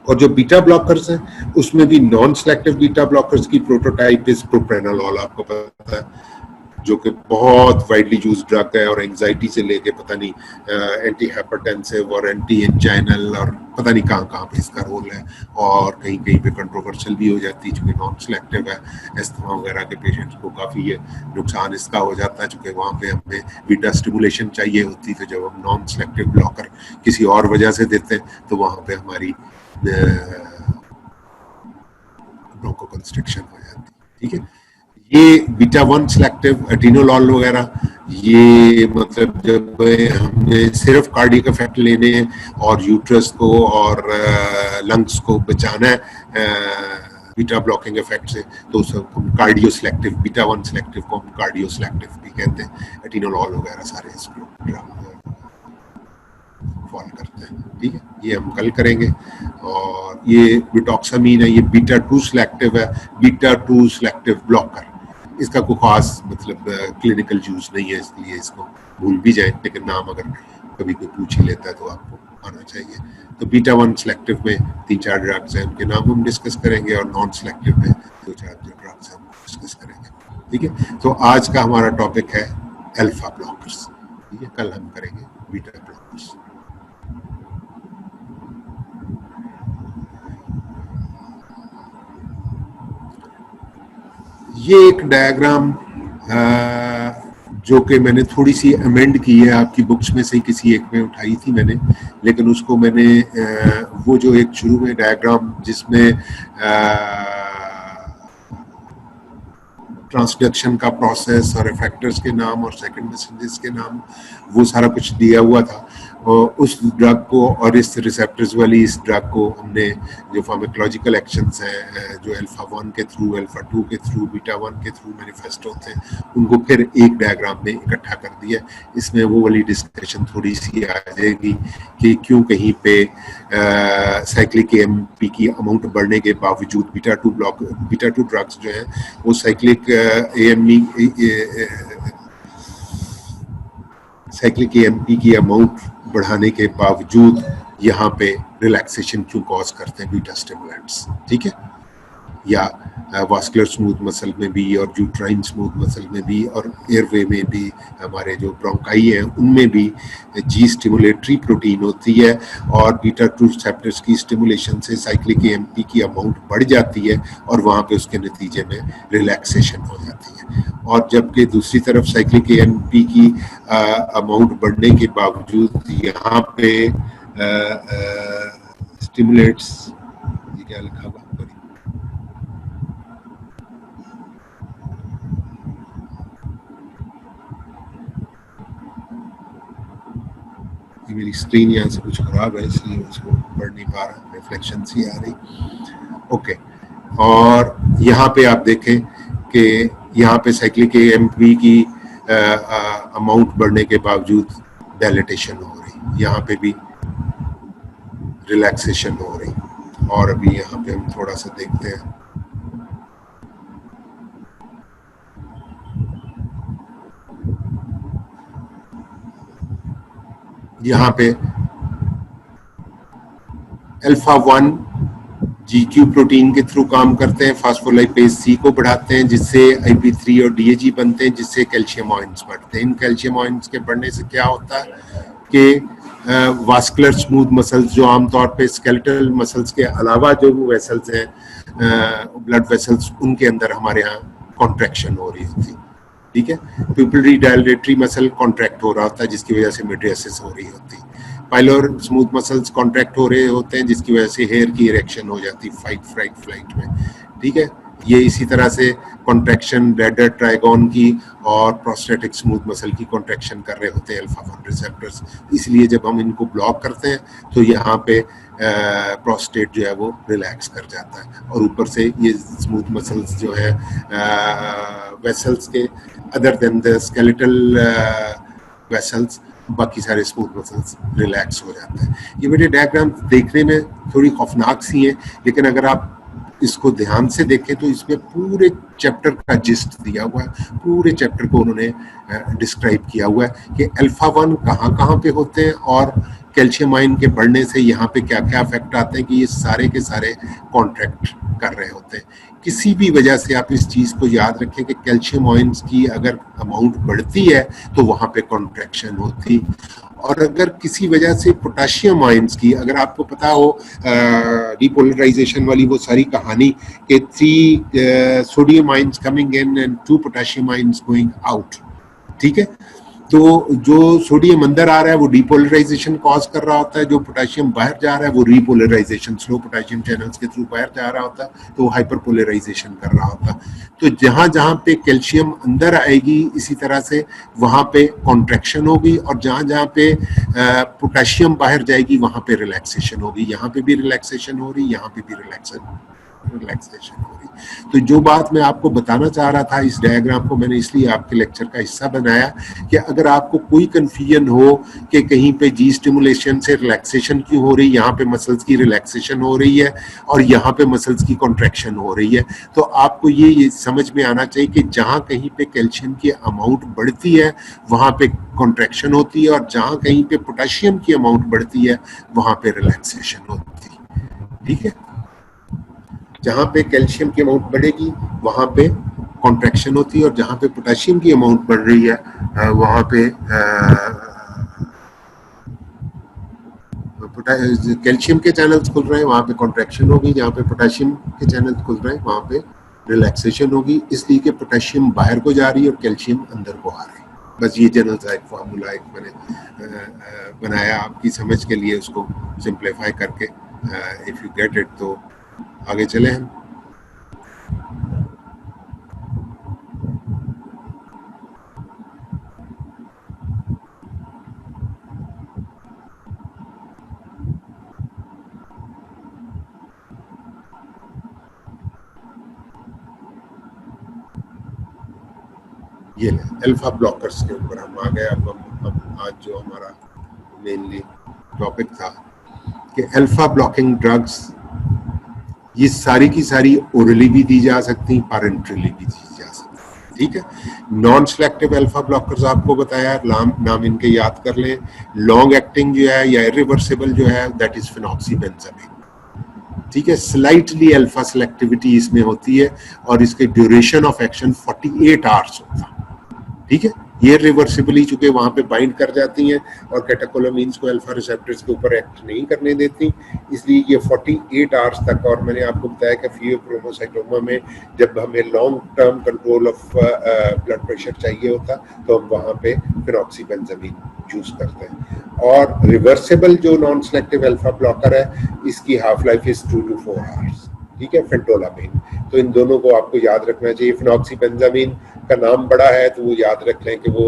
और जो बीटा ब्लॉकर्स हैं उसमें भी नॉन सेलेक्टिव बीटा ब्लॉकर्स की प्रोटोटाइप इज प्रोप्रेनोलॉल, आपको पता है, जो कि बहुत वाइडली यूज ड्रग है और एंजाइटी से लेके पता नहीं एंटी हाइपरटेंसिव और एंटी एंजाइनल और पता नहीं कहाँ कहाँ पे इसका रोल है, और कहीं कहीं पे कंट्रोवर्शियल भी हो जाती है चूंकि नॉन सेलेक्टिव है। अस्थमा वगैरह के पेशेंट्स को काफ़ी ये नुकसान इसका हो जाता है चूंकि वहाँ पे हमें बीटा स्टिमुलेशन चाहिए होती है। तो जब हम नॉन सेलेक्टिव ब्लॉकर किसी और वजह से देते हैं तो वहाँ पे हमारी ब्रोंकोकंस्ट्रिक्शन हो जाती है। ठीक है, ये बीटा 1 सिलेक्टिव एटिनोलॉल वगैरह, ये मतलब जब हमें सिर्फ कार्डियक इफेक्ट लेने हैं और यूट्रस को और लंग्स को बचाना है बीटा ब्लॉकिंग इफेक्ट से, तो उसे हम कार्डियो सिलेक्टिव, बीटा 1 सिलेक्टिव को हम कार्डियो सिलेक्टिव भी कहते हैं। एटिनोलॉल वगैरह सारे इसको फॉल करते हैं। ठीक है, ये हम कल करेंगे। और ये बिटॉक्सामीन है, ये बीटा 2 सिलेक्टिव है, बीटा 2 सिलेक्टिव ब्लॉकर। इसका कोई खास मतलब क्लिनिकल यूज नहीं है, इसलिए इसको भूल भी जाए, लेकिन नाम अगर कभी कोई पूछ ही लेता है तो आपको आना चाहिए। तो बीटा 1 सिलेक्टिव में 3-4 ड्रग्स हैं, उनके नाम हम डिस्कस करेंगे, और नॉन सिलेक्टिव में 2-4 जो ड्रग्स हैं हम डिस्कस करेंगे। ठीक है, तो आज का हमारा टॉपिक है अल्फा ब्लॉकर्स। ठीक है, कल हम करेंगे बीटा ब्लॉकर्स। ये एक डायग्राम जो कि मैंने थोड़ी सी अमेंड की है, आपकी बुक्स में से ही किसी एक में उठाई थी मैंने, लेकिन उसको मैंने वो जो एक शुरू में डायग्राम जिसमें ट्रांसडक्शन का प्रोसेस और इफेक्टर्स के नाम और सेकंड मैसेंजर्स के नाम, वो सारा कुछ दिया हुआ था। और उस ड्रग को और इस रिसेप्टर्स वाली इस ड्रग को हमने जो फार्माकोलॉजिकल एक्शंस हैं जो अल्फा 1 के थ्रू, अल्फा 2 के थ्रू, बीटा 1 के थ्रू मैनिफेस्ट होते हैं, उनको फिर एक डायग्राम में इकट्ठा कर दिया। इसमें वो वाली डिस्कशन थोड़ी सी आ जाएगी कि क्यों कहीं पे साइक्लिक एएमपी की अमाउंट बढ़ने के बावजूद बीटा 2 ड्रग्स जो हैं वो साइक्लिक एएमपी की अमाउंट बढ़ाने के बावजूद यहाँ पे रिलैक्सेशन क्यों कॉज करते हैं बीटा स्टिमुलेंट्स। ठीक है, या वास्कुलर स्मूथ मसल में भी और यूट्राइन स्मूथ मसल में भी और एयरवे में भी, हमारे जो ब्रोंकाई हैं उनमें भी जी स्टिमुलेटरी प्रोटीन होती है, और बीटा 2 रिसेप्टर्स की स्टिमुलेशन से साइक्लिक एएमपी की अमाउंट बढ़ जाती है और वहाँ पे उसके नतीजे में रिलैक्सेशन हो जाती है। और जबकि दूसरी तरफ साइक्लिक एएमपी की अमाउंट बढ़ने के बावजूद यहाँ पे स्टिमुलेट्स, ये क्या लिखा हुआ, मेरी स्क्रीन यहाँ से कुछ खराब है इसलिए उसको पढ़ नहीं पा रहा, रिफ्लेक्शन सी आ रही। ओके, और यहाँ पे आप देखें कि यहाँ पे साइक्लिक एएमपी की अमाउंट बढ़ने के बावजूद डायलेटेशन हो रही, यहाँ पे भी रिलैक्सेशन हो रही। और अभी यहाँ पे हम थोड़ा सा देखते हैं, यहाँ पे अल्फा 1 जीक्यू प्रोटीन के थ्रू काम करते हैं, फास्फोलाइपेज सी को बढ़ाते हैं जिससे IP3 और DAG बनते हैं, जिससे कैल्शियम आयंस बढ़ते हैं। इन कैल्शियम आयंस के बढ़ने से क्या होता है कि वास्कुलर स्मूथ मसल्स जो आमतौर पे स्केलेटल मसल्स के अलावा जो वेसल्स हैं, ब्लड वेसल्स, उनके अंदर हमारे यहाँ कॉन्ट्रैक्शन हो रही होती है। ठीक है, पिपिलरी डायलेटरी मसल कॉन्ट्रैक्ट हो रहा होता है जिसकी वजह से मिड्रियासिस हो रही होती है। पाइलोर स्मूथ मसल्स कॉन्ट्रैक्ट हो रहे होते हैं जिसकी वजह से हेयर की इरेक्शन हो जाती है फाइट फ्लाइट में। ठीक है, ये इसी तरह से कॉन्ट्रैक्शन रेडर ट्राइगोन की और प्रोस्टेटिक स्मूथ मसल की कॉन्ट्रैक्शन कर रहे होते हैं अल्फा 1 रिसेप्टर्स। इसलिए जब हम इनको ब्लॉक करते हैं तो यहाँ पे प्रोस्टेट जो है वो रिलैक्स कर जाता है, और ऊपर से ये स्मूथ मसल्स जो है वेसल्स के other than the skeletal vessels, बाकी सारे स्मूथ मसल्स रिलैक्स हो जाते हैं। ये मेरे डायग्राम देखने में थोड़ी खौफनाक सी हैं, लेकिन अगर आप इसको ध्यान से देखें तो इसमें पूरे चैप्टर का जिस्ट दिया हुआ है, पूरे चैप्टर को उन्होंने डिस्क्राइब किया हुआ है कि अल्फा 1 कहाँ कहाँ पे होते हैं और कैल्शियम आयन के बढ़ने से यहाँ पे क्या क्या इफेक्ट आते हैं, कि ये सारे के सारे कॉन्ट्रैक्ट कर रहे होते हैं। किसी भी वजह से आप इस चीज को याद रखें कि कैल्शियम आयन्स की अगर अमाउंट बढ़ती है तो वहां पे कॉन्ट्रैक्शन होती, और अगर किसी वजह से पोटेशियम आयन्स की, अगर आपको पता हो डिपोलराइजेशन वाली वो सारी कहानी कि 3 sodium ions coming in and 2 potassium ions going out, ठीक है, तो जो सोडियम अंदर आ रहा है वो डिपोलराइजेशन कॉज कर रहा होता है, जो पोटेशियम बाहर जा रहा है वो रीपोलराइजेशन, स्लो पोटेशियम चैनल्स के थ्रू बाहर जा रहा होता है, तो हाइपरपोलराइजेशन कर रहा होता है। तो जहां जहां पे कैल्शियम अंदर आएगी इसी तरह से वहां पे कॉन्ट्रैक्शन होगी, और जहां जहां पे पोटेशियम बाहर जाएगी वहां पे रिलैक्सेशन होगी। यहाँ पे भी रिलैक्सेशन हो रही, यहाँ पे भी रिलैक्सेशन हो रही। तो जो बात मैं आपको बताना चाह रहा था, इस डायग्राम को मैंने इसलिए आपके लेक्चर का हिस्सा बनाया कि अगर आपको कोई कंफ्यूजन हो कि कहीं पे जी स्टिमुलेशन से रिलैक्सेशन क्यों हो रही, यहाँ पे मसल्स की रिलैक्सेशन हो रही है और यहाँ पे मसल्स की कॉन्ट्रैक्शन हो रही है, तो आपको ये समझ में आना चाहिए कि जहाँ कहीं पे कैल्शियम की अमाउंट बढ़ती है वहाँ पे कॉन्ट्रैक्शन होती है, और जहाँ कहीं पे पोटेशियम की अमाउंट बढ़ती है वहाँ पे रिलैक्सेशन होती है, ठीक है। जहां पे कैल्शियम की अमाउंट बढ़ेगी वहां पे कॉन्ट्रैक्शन होती है, और जहां पे पोटेशियम की अमाउंट बढ़ रही है वहां पे कैल्शियम के चैनल्स खुल रहे हैं, वहां पे कॉन्ट्रैक्शन होगी, जहां पे पोटेशियम के चैनल्स खुल रहे हैं वहां पे रिलैक्सेशन होगी, इसलिए कि पोटेशियम बाहर को जा रही है और कैल्शियम अंदर को आ रही है। बस ये जनरल सा एक फार्मूला एक मैंने बनाया आपकी समझ के लिए, उसको सिंप्लीफाई करके, इफ यू गेट इट तो आगे चले हम। ये अल्फा ब्लॉकर्स के ऊपर हम आ गए। अब आज जो हमारा मेनली टॉपिक था कि अल्फा ब्लॉकिंग ड्रग्स, ये सारी की सारी ओरली भी दी जा सकती, पैरेंटरली भी दी जा सकती, ठीक है। नॉन सिलेक्टिव अल्फा ब्लॉकर्स आपको बताया, नाम इनके याद कर लें। लॉन्ग एक्टिंग जो है या इरिवर्सिबल जो है दैट इज फेनॉक्सीबेंजामीन, ठीक है। स्लाइटली अल्फा सिलेक्टिविटी इसमें होती है और इसके ड्यूरेशन ऑफ एक्शन 48 आवर्स होता है, ठीक है। ये रिवर्सिबली चूंकि वहां पे बाइंड कर जाती हैं और कैटेकोलामीन्स को अल्फा रिसेप्टर्स के ऊपर एक्ट नहीं करने देती, इसलिए ये 48 आवर्स तक। और मैंने आपको बताया कि फियोक्रोमोसाइटोमा में जब हमें long term control of blood pressure चाहिए होता तो हम वहां पे फेनॉक्सीबेंजामीन यूज करते हैं। और रिवर्सिबल जो नॉन सिलेक्टिव अल्फा ब्लॉकर है इसकी half life is 2 to 4 hours, ठीक है, फेंटोलामीन। तो इन दोनों को आपको याद रखना चाहिए। फेनॉक्सीबेंजामीन का नाम बड़ा है तो वो याद रख लें कि वो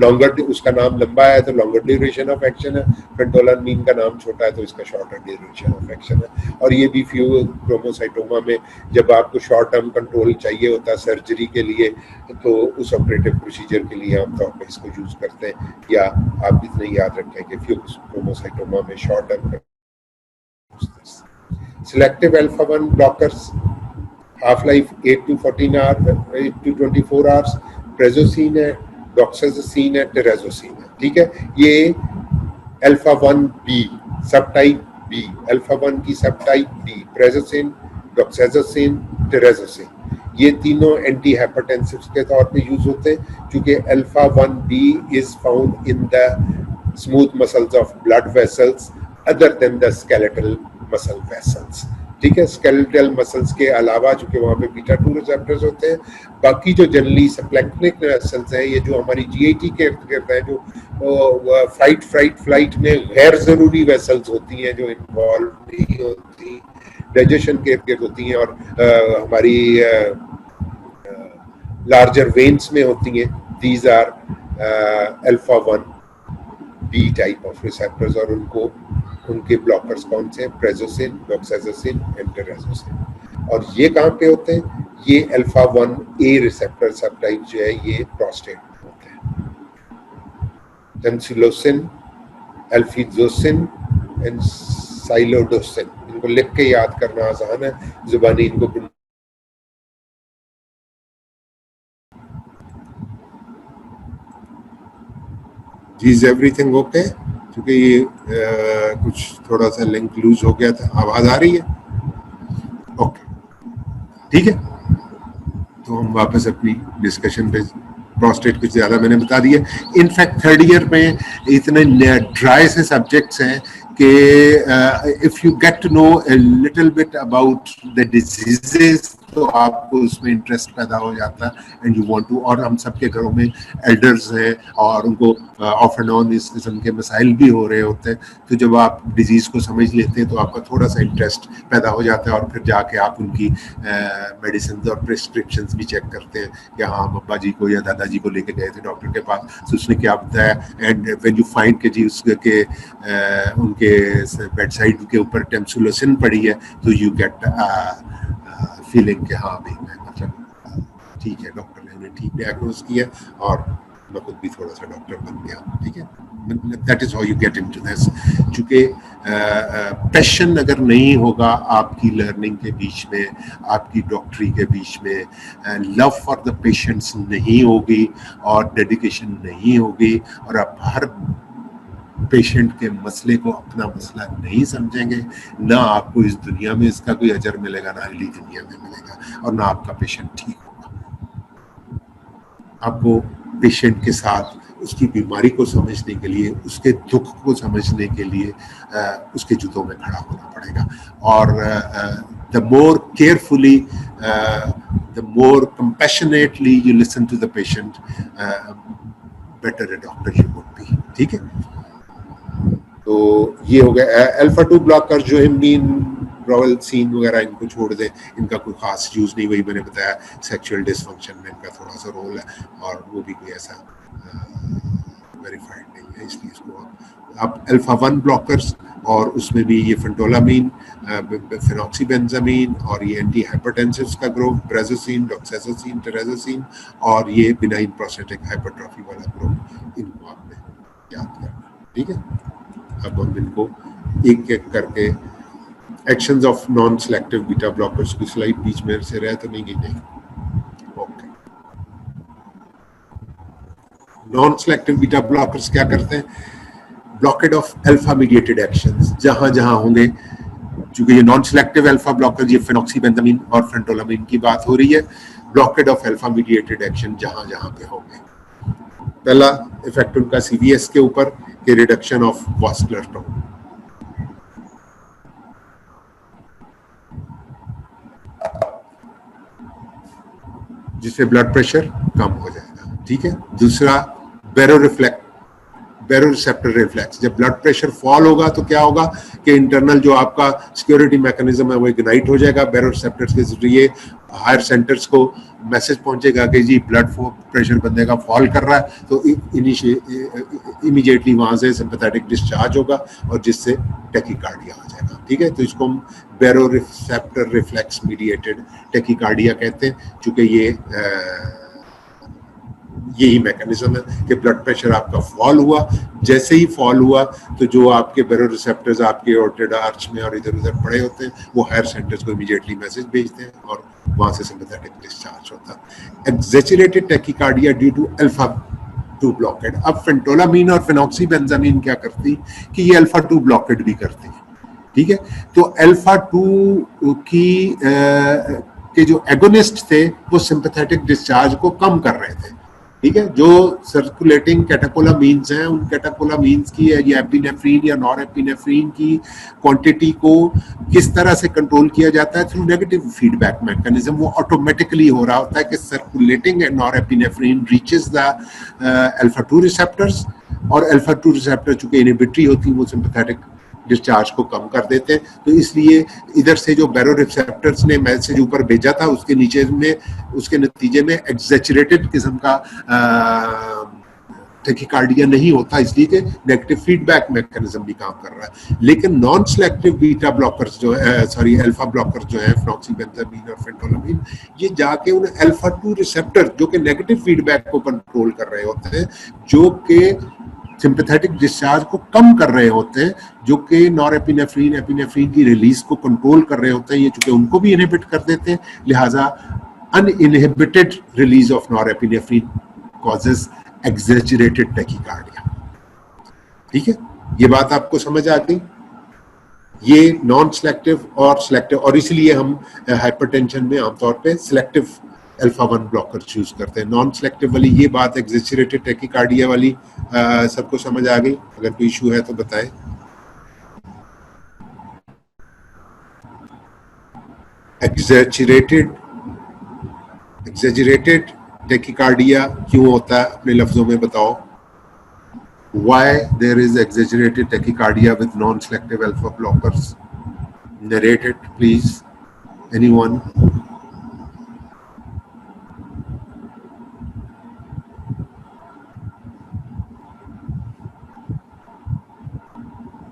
लॉन्गर, उसका नाम लंबा है तो लॉन्गर ड्यूरेशन ऑफ एक्शन है, फेंटोलामीन का नाम छोटा है तो इसका शॉर्टर ड्यूरेशन ऑफ एक्शन है। और ये भी फियोक्रोमोसाइटोमा में जब आपको शॉर्ट टर्म कंट्रोल चाहिए होता है सर्जरी के लिए तो उस ऑपरेटिव प्रोसीजर के लिए आमतौर पर इसको यूज करते हैं। या आप इतना याद रखें कि फियोक्रोमोसाइटोमा में short term selective alpha 1 blockers half life 8 to 14 hours, 8 to 24 hours, प्रेजोसिन है, डॉक्साजोसिन है, टेराजोसिन है, ठीक है। ये अल्फा 1 बी सब टाइप बी, अल्फा 1 की सब टाइप बी, प्रेजोसिन, डॉक्साजोसिन, टेराजोसिन, ये तीनों एंटी हाइपरटेंसिव्स के तौर पे यूज होते हैं। क्योंकि alpha 1 B is found in the smooth muscles of blood vessels other than the skeletal muscle vessels, ठीक है। स्केलेटल मसल्स के अलावा चूंकि वहां पे बीटा 2 रिसेप्टर्स होते हैं, बाकी जो जनरली सप्लेक्निक वेसल्स हैं, ये जो हमारी जीआईटी के इर्द-गिर्द हैं, जो फाइट फ्लाइट में गैर जरूरी वेसल्स होती हैं जो इन्वॉल्व नहीं होती डाइजेशन के इर्द गिर्द होती हैं और हमारी लार्जर वेन्स में होती हैं. These are alpha 1 B type of receptors और उनके ब्लॉकर्स कौन से हैं? Prazosin, doxazosin and terazosin. और ये कहाँ पे होते हैं? ये alpha 1 A receptor subtype जो है ये प्रोस्टेट में होते हैं. Tamsulosin, alfuzosin and silodosin. इनको लिख के याद करना आसान है, जुबानी इनको. Is everything okay? क्योंकि ये कुछ थोड़ा सा लिंक लूज हो गया था. आवाज आ रही है? ओके, ठीक है. तो हम वापस अपनी डिस्कशन पे. प्रोस्टेट कुछ ज्यादा मैंने बता दिया. इनफैक्ट थर्ड ईयर में इतने ड्राई से सब्जेक्ट्स हैं कि if you get to know a little bit about the diseases तो आपको उसमें इंटरेस्ट पैदा हो जाता है एंड यू वांट टू. और हम सबके घरों में एल्डर्स हैं और उनको ऑफ एंड ऑन इस किस्म के मसाइल भी हो रहे होते हैं. तो जब आप डिजीज को समझ लेते हैं तो आपका थोड़ा सा इंटरेस्ट पैदा हो जाता है और फिर जाके आप उनकी मेडिसिन और प्रिस्क्रिप्शंस भी चेक करते हैं कि हाँ हम अब्बा जी को या दादाजी को लेके गए थे डॉक्टर के पास तो उसने क्या बताया. एंड व्हेन यू फाइंड कि जी उसके उनके बेड साइड के ऊपर टेम्सुलोसिन पड़ी है तो यू गेट फीलिंग कि हाँ भाई मैं मतलब ठीक है, डॉक्टर ने उन्हें ठीक डायग्नोज किया और मैं खुद भी थोड़ा सा डॉक्टर बन गया. ठीक है, that is how you get into this. चूंकि पैशन अगर नहीं होगा आपकी लर्निंग के बीच में, आपकी डॉक्टरी के बीच में, लव फॉर द पेशेंट्स नहीं होगी और डेडिकेशन नहीं होगी और आप हर पेशेंट के मसले को अपना मसला नहीं समझेंगे, ना आपको इस दुनिया में इसका कोई अजर मिलेगा ना अगली दुनिया में मिलेगा और ना आपका पेशेंट ठीक होगा. आपको पेशेंट के साथ उसकी बीमारी को समझने के लिए, उसके दुख को समझने के लिए उसके जूतों में खड़ा होना पड़ेगा. और the more carefully, the more compassionately you listen to the patient, better a doctor you would be. ठीक है, तो ये हो गया. अल्फा 2 ब्लॉकर जो हिमनीन, ब्रोवेलसीन वगैरह इनको छोड़ दें, इनका कोई खास यूज नहीं. वही मैंने बताया सेक्सुअल डिसफंक्शन में इनका थोड़ा सा रोल है और वो भी कोई ऐसा वेरीफाइड नहीं है, इसलिए इसको आप अल्फा 1 ब्लॉकर्स और उसमें भी ये फेंटोलामीन, फेनॉक्सीबेंजामीन और ये एंटी हाइपरटेंसिव्स का ग्रुप, ब्रेजोसिन, डॉक्साजोसिन, टेराजोसिन और ये बिनाइन प्रोस्टेटिक हाइपरट्रॉफी वाला ग्रुप, इनको आपने याद करना. ठीक है, अब हम इनको एक एक करके. Actions of non selective beta blockers की स्लाइड बीच में से रह तो नहीं. Okay, non selective beta blockers क्या करते हैं? Blockade of alpha mediated actions जहां जहां होंगे. चूंकि ये नॉन सेलेक्टिव अल्फा ब्लॉकर, ये फेनॉक्सीबेंजामीन और फेंटोलामीन की बात हो रही है. Blockade of alpha mediated action जहां जहां पे होंगे. पहला इफेक्ट उनका सीवीएस के ऊपर के रिडक्शन ऑफ वास्कुलर टोन. जिससे ब्लड प्रेशर कम हो जाएगा. ठीक है, दूसरा बैरोरिसेप्टर रिफ्लेक्स. जब ब्लड प्रेशर फॉल होगा तो क्या होगा कि इंटरनल जो आपका सिक्योरिटी मैकेनिज्म है वो इग्नाइट हो जाएगा. बैरोरिसेप्टर्स के जरिए हायर सेंटर्स को मैसेज पहुंचेगा कि जी ब्लड प्रेशर बंदे का फॉल कर रहा है, तो इमीडिएटली वहां से सिंपैथेटिक डिस्चार्ज होगा और जिससे टैकीकार्डिया आ जाएगा. ठीक है, तो इसको हम बैरोरिसेप्टर रिफ्लेक्स मीडिएटेड टैकीकार्डिया कहते हैं. चूंकि ये यही मैकेनिज्म है कि ब्लड प्रेशर आपका फॉल हुआ, जैसे ही फॉल हुआ तो जो आपके बैरोरिसेप्टर्स आपके एओर्टिड आर्च में और इधर उधर पड़े होते हैं वो हायर सेंटर्स को इमीडिएटली मैसेज भेजते हैं और वहां से सिंपैथेटिक डिस्चार्ज होता है. Accentuated tachycardia due to alpha 2 blockade. अब फेंटोलामीन और फेनॉक्सीबेंजामीन क्या करती कि ये अल्फा 2 ब्लॉकेड भी करती है. ठीक है, तो अल्फा 2 की के जो एगोनिस्ट थे वो सिंपैथेटिक डिस्चार्ज को कम कर रहे थे. ठीक है, जो सर्कुलेटिंग कैटेकोलामीन्स हैं उन कैटेकोलामीन्स की या एपिनेफ्रीन या नॉरएपिनेफ्रीन की क्वांटिटी को किस तरह से कंट्रोल किया जाता है? Through negative feedback mechanism. वो ऑटोमेटिकली हो रहा होता है कि circulating norepinephrine reaches the alpha 2 receptors और अल्फा 2 रिसेप्टर चूंकि इनहिबिटरी होती है वो सिंपैथेटिक डिस्चार्ज को कम कर देते हैं। तो इसलिए इधर से जो बैरोरिसेप्टर्स ने मैसेज ऊपर भेजा था उसके नीचे में, उसके नतीजे में एक्सैचुरेटेड किस्म का टैकीकार्डिया नहीं होता, इसलिए कि नेगेटिव फीडबैक मैकेनिज्म भी काम कर रहा है। लेकिन नॉन सेलेक्टिव बीटा ब्लॉकर्स जो है, सॉरी अल्फा ब्लॉकर्स जो है, फेनॉक्सीबेंजामीन और फेंटोलामीन, ये जाके उन अल्फा 2 रिसेप्टर जो कि नेगेटिव फीडबैक को कंट्रोल कर रहे होते हैं, जो कि सिंपैथेटिक डिस्चार्ज को कम कर रहे होते हैं, जो कि नॉरएपिनेफ्रिन एपिनेफ्रिन की रिलीज को कंट्रोल कर रहे होते हैं, ये चूंकि उनको भी इनहिबिट कर देते हैं, लिहाजा uninhibited release of norepinephrine causes accentuated tachycardia. ठीक है, ये बात आपको समझ आ गई। ये नॉन सिलेक्टिव और सिलेक्टिव, और इसलिए हम हाइपरटेंशन में आमतौर पे सिलेक्टिव अल्फा 1 ब्लॉकर यूज करते हैं। नॉन सिलेक्टिव वाली ये बात, एक्सैचुरेटेड टैकीकार्डिया वाली सबको समझ आ गई? अगर कोई इशू है तो बताएं। एक्सैचुरेटेड टैकीकार्डिया क्यों होता है, अपने लफ्जों में बताओ। Why there is exaggerated tachycardia with non-selective alpha blockers? Narrate it, please. Anyone?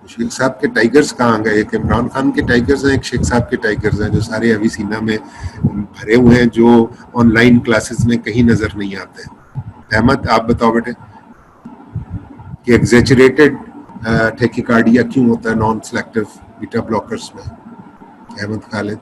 Sheikh साहब के टाइगर्स कहाँ गए? एक इमरान खान के टाइगर्स हैं, एक शेख साहब के टाइगर्स हैं, जो सारे अभी सीना में भरे हुए हैं, जो ऑनलाइन क्लासेस में कहीं नजर नहीं आते। अहमद, आप बताओ बेटे कि एक्सैचुरेटेड टैकीकार्डिया क्यों होता है नॉन सेलेक्टिव बीटा ब्लॉकर्स में? Ahmad Khalid.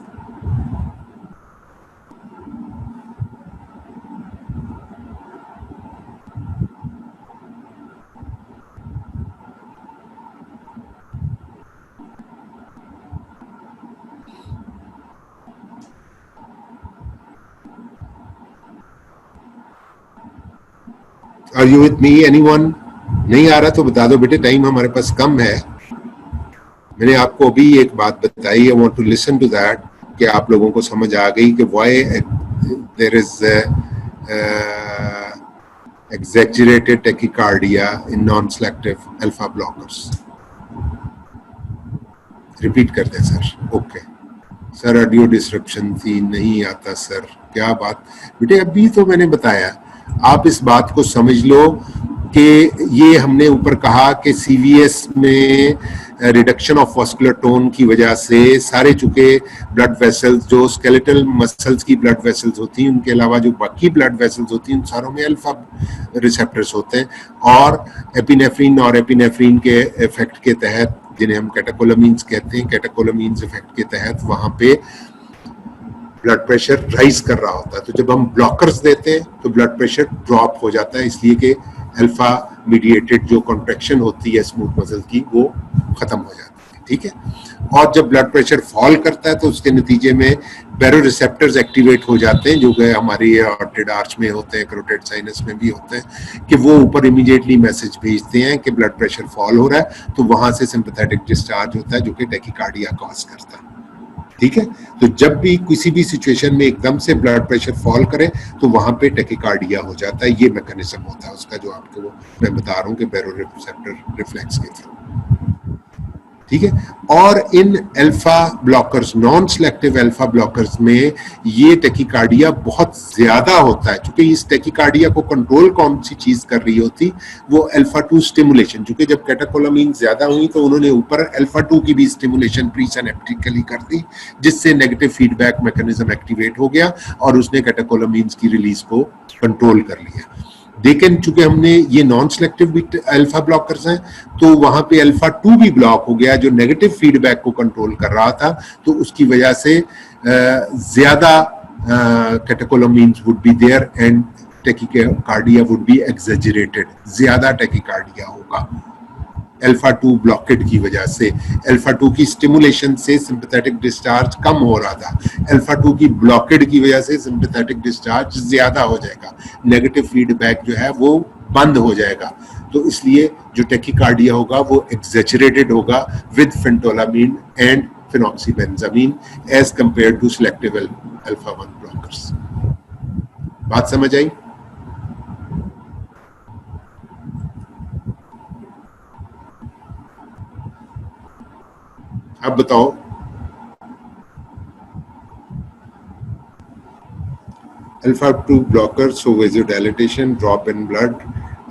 Are you with me? Anyone? नहीं आ रहा तो बता दो बेटे, टाइम हमारे पास कम है। मैंने आपको अभी एक बात बताई, I want to listen to that, कि आप लोगों को समझ आ गई कि why there is exaggerated tachycardia in non-selective alpha blockers. Repeat कर दें sir. Okay sir, audio disruption थी, नहीं आता सर, क्या बात बेटे, अभी तो मैंने बताया। आप इस बात को समझ लो कि ये हमने ऊपर कहा कि सीवीएस में रिडक्शन ऑफ वास्कुलर टोन की वजह से सारे चूंकि ब्लड वेसल्स, जो स्केलेटल मसल्स की ब्लड वेसल्स होती हैं, उनके अलावा जो बाकी ब्लड वेसल्स होती हैं, उन सारों में अल्फा रिसेप्टर्स होते हैं, और एपिनेफ्रिन और एपिनेफ्रिन के इफेक्ट के तहत, जिन्हें हम कैटेकोलामीन्स कहते हैं, कैटेकोलामीन्स इफेक्ट के तहत वहां पे ब्लड प्रेशर राइज कर रहा होता है। तो जब हम ब्लॉकर्स देते हैं तो ब्लड प्रेशर ड्रॉप हो जाता है, इसलिए कि अल्फा मीडिएटेड जो कॉन्ट्रैक्शन होती है स्मूथ मसल की, वो खत्म हो जाती है। ठीक है, और जब ब्लड प्रेशर फॉल करता है तो उसके नतीजे में बैरोरिसेप्टर्स एक्टिवेट हो जाते हैं, जो कि हमारी ऑर्टिड आर्च में होते हैं, कैरोटिड साइनस में भी होते हैं, कि वो ऊपर इमीडिएटली मैसेज भेजते हैं कि ब्लड प्रेशर फॉल हो रहा है, तो वहां से सिंपैथेटिक डिस्चार्ज होता है, जो कि टैकीकार्डिया कॉज करता है। ठीक है, तो जब भी किसी भी सिचुएशन में एकदम से ब्लड प्रेशर फॉल करे तो वहां पे टैकीकार्डिया हो जाता है। ये मैकेनिज्म होता है उसका, जो आपको मैं बता रहा हूँ कि बैरोरिसेप्टर रिफ्लेक्स के थ्रू। ठीक है, और इन alpha blockers, non selective alpha blockers में ये टैकीकार्डिया बहुत ज्यादा होता है, क्योंकि इस टैकीकार्डिया को कंट्रोल कौन सी चीज कर रही होती, वो अल्फा 2 स्टिमुलेशन। क्योंकि जब कैटेकोलामीन ज्यादा हुई तो उन्होंने ऊपर अल्फा 2 की भी स्टिमुलेशन प्री सिनेप्टिकली कर दी, जिससे नेगेटिव फीडबैक मैकेनिज्म एक्टिवेट हो गया और उसने कैटेकोलामीन की रिलीज को कंट्रोल कर लिया। लेकिन चूंकि हमने ये नॉन सेलेक्टिव अल्फा ब्लॉकर्स हैं, तो वहां पे अल्फा 2 भी ब्लॉक हो गया, जो नेगेटिव फीडबैक को कंट्रोल कर रहा था, तो उसकी वजह से ज्यादा catecholamines would be there and tachycardia would be exaggerated, ज्यादा टैकीकार्डिया होगा अल्फा 2 ब्लॉकेड की वजह से। अल्फा 2 की स्टिमुलेशन से सिंपैथेटिक डिस्चार्ज कम हो रहा था, अल्फा 2 की ब्लॉकेड की वजह से सिंपैथेटिक डिस्चार्ज ज्यादा हो जाएगा, नेगेटिव फीडबैक जो है वो बंद हो जाएगा। तो इसलिए जो टैकीकार्डिया होगा वो एक्सैचुरेटेड होगा with phentolamine and phenoxybenzamine as compared to selective alpha 1 blockers. बात समझ आई? बताओ। Alpha 2 blocker, so vasodilatation, drop in blood.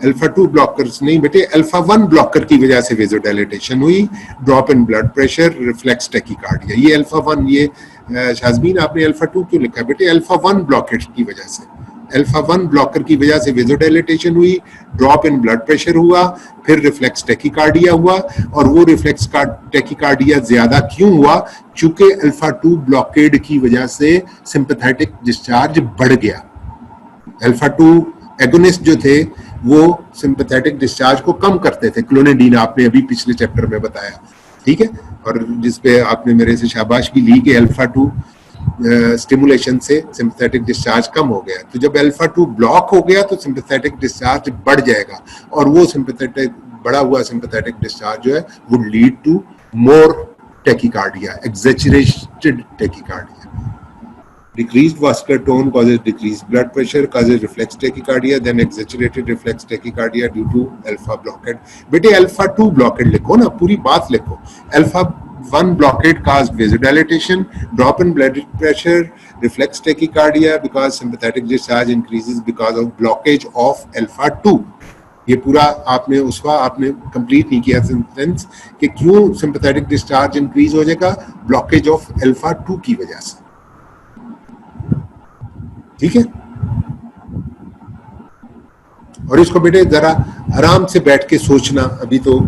Alpha 2 blockers नहीं बेटे, अल्फा 1 ब्लॉकर की वजह से वेजोडाइलेटेशन हुई, drop in blood pressure, reflex tachycardia. ये अल्फा 1, ये शाज़मीन आपने अल्फा 2 क्यों लिखा है बेटे? अल्फा 1 ब्लॉकेज की वजह से, अल्फा 1 ब्लॉकर की वजह से वेजोडाइलेटेशन हुई, ड्रॉप इन ब्लड प्रेशर हुआ, फिर रिफ्लेक्स टैकीकार्डिया हुआ। और वो रिफ्लेक्स टैकीकार्डिया ज्यादा क्यों हुआ? चूंकि अल्फा 2 ब्लॉकेड की वजह से सिंपैथेटिक डिस्चार्ज बढ़ गया। अल्फा 2 एगोनिस्ट जो थे वो सिंपैथेटिक डिस्चार्ज को कम करते थे, क्लोनिडीन आपने अभी पिछले चैप्टर में बताया, ठीक है। और जिसपे आपने मेरे से शाबाश भी ली कि अल्फा 2 स्टिमुलेशन से सिंपैथेटिक डिस्चार्ज कम हो गया। तो जब अल्फा 2 ब्लॉक हो गया तो सिंपैथेटिक डिस्चार्ज बढ़ जाएगा, और वो सिंपैथेटिक बढ़ा हुआ सिंपैथेटिक डिस्चार्ज जो है would lead to more tachycardia, accentuated tachycardia. Decreased vascular tone causes decreased blood pressure, causes reflex tachycardia, then exaggerated reflex tachycardia due to alpha blockade. बेटे alpha 2 blockade लिखो ना, पूरी बात लिखो। alpha 1 blockade caused vasodilatation, drop in blood pressure, reflex tachycardia because sympathetic discharge increases because of blockage of alpha 2. ये पूरा आपने आपने कंप्लीट नहीं किया सेंटेंस कि क्यों सिंपैथेटिक डिस्चार्ज इंक्रीज हो जाएगा, ब्लॉकेज ऑफ अल्फा 2 की वजह से, ठीक है। और इसको बेटे जरा आराम से बैठ के सोचना। अभी तो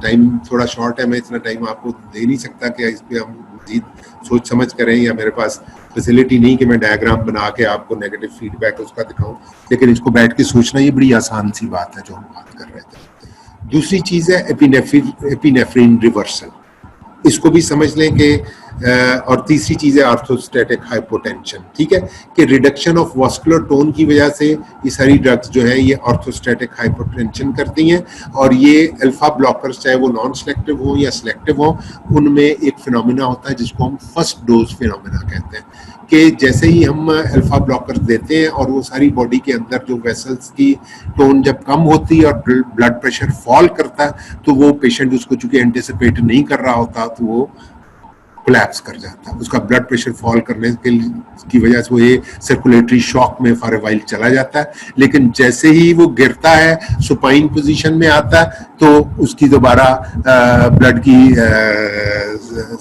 टाइम थोड़ा शॉर्ट है, मैं इतना टाइम आपको दे नहीं सकता कि इस पे हम मजीद सोच समझ करें, या मेरे पास फैसिलिटी नहीं कि मैं डायग्राम बना के आपको नेगेटिव फीडबैक उसका दिखाऊं। लेकिन इसको बैठ के सोचना ये बड़ी आसान सी बात है जो हम बात कर रहे थे। दूसरी चीज है एपिनेफ्रिन रिवर्सल, इसको भी समझ लें कि और तीसरी चीज है ऑर्थोस्टैटिक हाइपोटेंशन, ठीक है, कि रिडक्शन ऑफ वास्कुलर टोन की वजह से ये सारी ड्रग्स जो है ये ऑर्थोस्टैटिक हाइपोटेंशन करती हैं। और ये अल्फा ब्लॉकर्स चाहे वो नॉन सिलेक्टिव हो या सिलेक्टिव हो, उनमें एक फिनोमिना होता है जिसको हम फर्स्ट डोज फिनोमिना कहते हैं, कि जैसे ही हम अल्फा ब्लॉकर्स देते हैं और वो सारी बॉडी के अंदर जो वेसल्स की टोन जब कम होती है और ब्लड प्रेशर फॉल करता है, तो वो पेशेंट उसको चूंकि एंटिसिपेट नहीं कर रहा होता तो वो कोलैप्स कर जाता है। उसका ब्लड प्रेशर फॉल करने की वजह से वो ये सर्कुलेटरी शॉक में फॉर ए वाइल चला जाता है। लेकिन जैसे ही वो गिरता है, सुपाइन पोजीशन में आता है, तो उसकी दोबारा ब्लड की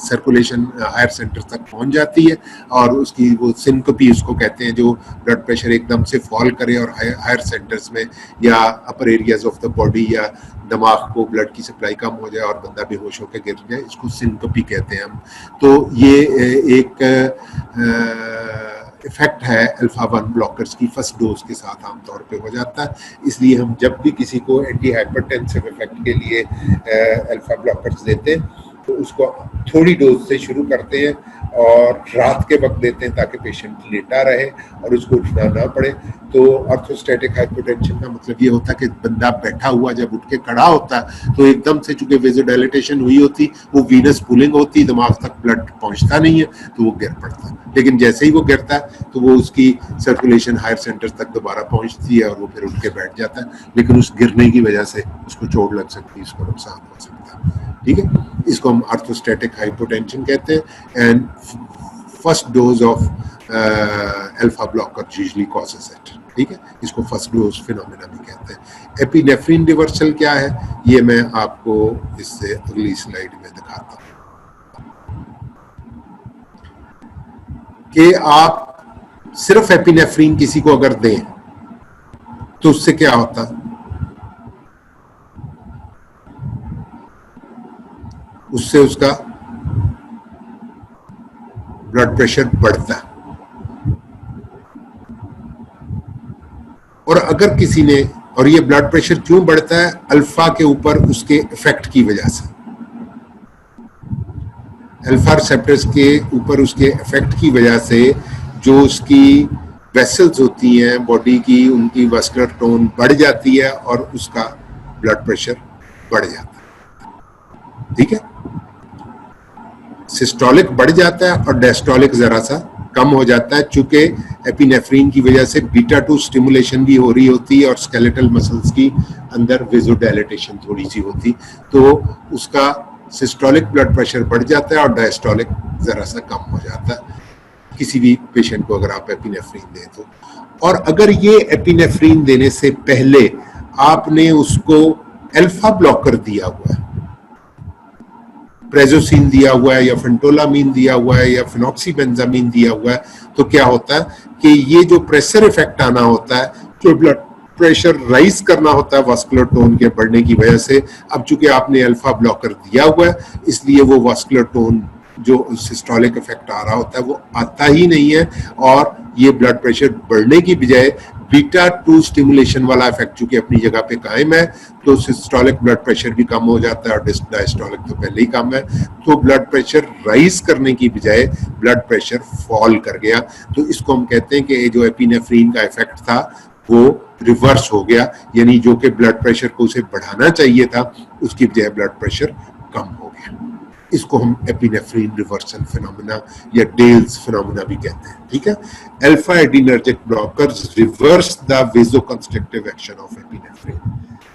सर्कुलेशन हायर सेंटर तक पहुंच जाती है, और उसकी वो सिनकोपी उसको कहते हैं, जो ब्लड प्रेशर एकदम से फॉल करे और हायर सेंटर्स में या अपर एरियाज ऑफ द बॉडी या दिमाग को ब्लड की सप्लाई कम हो जाए और बंदा बेहोश होकर गिर जाए, इसको सिनकोपी कहते हैं हम। तो ये एक इफेक्ट है अल्फा 1 ब्लॉकर्स की फर्स्ट डोज के साथ आमतौर पे हो जाता है। इसलिए हम जब भी किसी को एंटी हाइपरटेंसिव इफेक्ट के लिए अल्फा ब्लॉकर्स देते हैं तो उसको थोड़ी डोज से शुरू करते हैं और रात के वक्त देते हैं ताकि पेशेंट लेटा रहे और उसको उठना ना पड़े। तो ऑर्थोस्टैटिक हाइपोटेंशन का मतलब ये होता है कि बंदा बैठा हुआ जब उठ के खड़ा होता है तो एकदम से चूंकि वेज़ोडाइलेटेशन हुई होती, वो वीनस पुलिंग होती, दिमाग तक ब्लड पहुंचता नहीं है, तो वो गिर पड़ता है। लेकिन जैसे ही वो गिरता है तो वो उसकी सर्कुलेशन हायर सेंटर तक दोबारा पहुंचती है और वो फिर उठ के बैठ जाता है। लेकिन उस गिरने की वजह से उसको चोट लग सकती है, उसको नुकसान हो सकता है, ठीक है। इसको हम ऑर्थोस्टैटिक हाइपोटेंशन कहते हैं। And first dose of alpha blocker usually causes it, ठीक है। इसको फर्स्ट डोज फिनोमेना भी कहते हैं। एपिनेफ्रिन रिवर्सल क्या है ये मैं आपको इससे अगली स्लाइड में दिखाता हूं कि आप सिर्फ एपिनेफ्रिन किसी को अगर दें तो उससे क्या होता है, उससे उसका ब्लड प्रेशर बढ़ता है। और अगर किसी ने, और ये ब्लड प्रेशर क्यों बढ़ता है, अल्फा के ऊपर उसके इफेक्ट की वजह से, अल्फा रिसेप्टर्स के ऊपर उसके इफेक्ट की वजह से जो उसकी वेसल्स होती हैं बॉडी की, उनकी वास्कुलर टोन बढ़ जाती है और उसका ब्लड प्रेशर बढ़ जाता है, ठीक है। सिस्टोलिक बढ़ जाता है और डायस्टोलिक जरा सा कम हो जाता है, चूंकि एपिनेफ्रिन की वजह से बीटा 2 स्टिमुलेशन भी हो रही होती है और स्केलेटल मसल्स की अंदर वेज़ोडाइलेटेशन थोड़ी सी होती, तो उसका सिस्टोलिक ब्लड प्रेशर बढ़ जाता है और डायस्टोलिक जरा सा कम हो जाता है किसी भी पेशेंट को अगर आप एपिनेफ्रीन दें तो। और अगर ये एपिनेफ्रीन देने से पहले आपने उसको अल्फा ब्लॉकर दिया हुआ है, प्रेजोसिन दिया हुआ है या फेंटोलामीन दिया हुआ है या फिनॉक्सीबेंजामीन दिया हुआ है, तो क्या होता है कि ये जो प्रेशर इफेक्ट आना होता है, जो ब्लड प्रेशर राइज करना होता है वास्कुलर टोन के बढ़ने की वजह से, अब चूंकि आपने अल्फा ब्लॉकर दिया हुआ है इसलिए वो वास्कुलर टोन जो सिस्टोलिक इफेक्ट आ रहा होता है वो आता ही नहीं है, और ये ब्लड प्रेशर बढ़ने की बजाय बीटा 2 स्टिमुलेशन वाला इफेक्ट चूंकि अपनी जगह पे कायम है, तो सिस्टोलिक ब्लड प्रेशर भी कम हो जाता है और डायस्टोलिक तो पहले ही कम है, तो ब्लड प्रेशर राइज करने की बजाय ब्लड प्रेशर फॉल कर गया। तो इसको हम कहते हैं कि जो एपिनेफ्रीन का इफेक्ट था वो रिवर्स हो गया, यानी जो कि ब्लड प्रेशर को उसे बढ़ाना चाहिए था उसकी बजाय ब्लड प्रेशर कम हो गया। इसको हम एपिनेफ्रीन रिवर्सल फिनोमेना या डेल्स फिनोमेना भी कहते हैं। ठीक है, alpha adrenergic blockers reverse the vasoconstrictive action of epinephrine.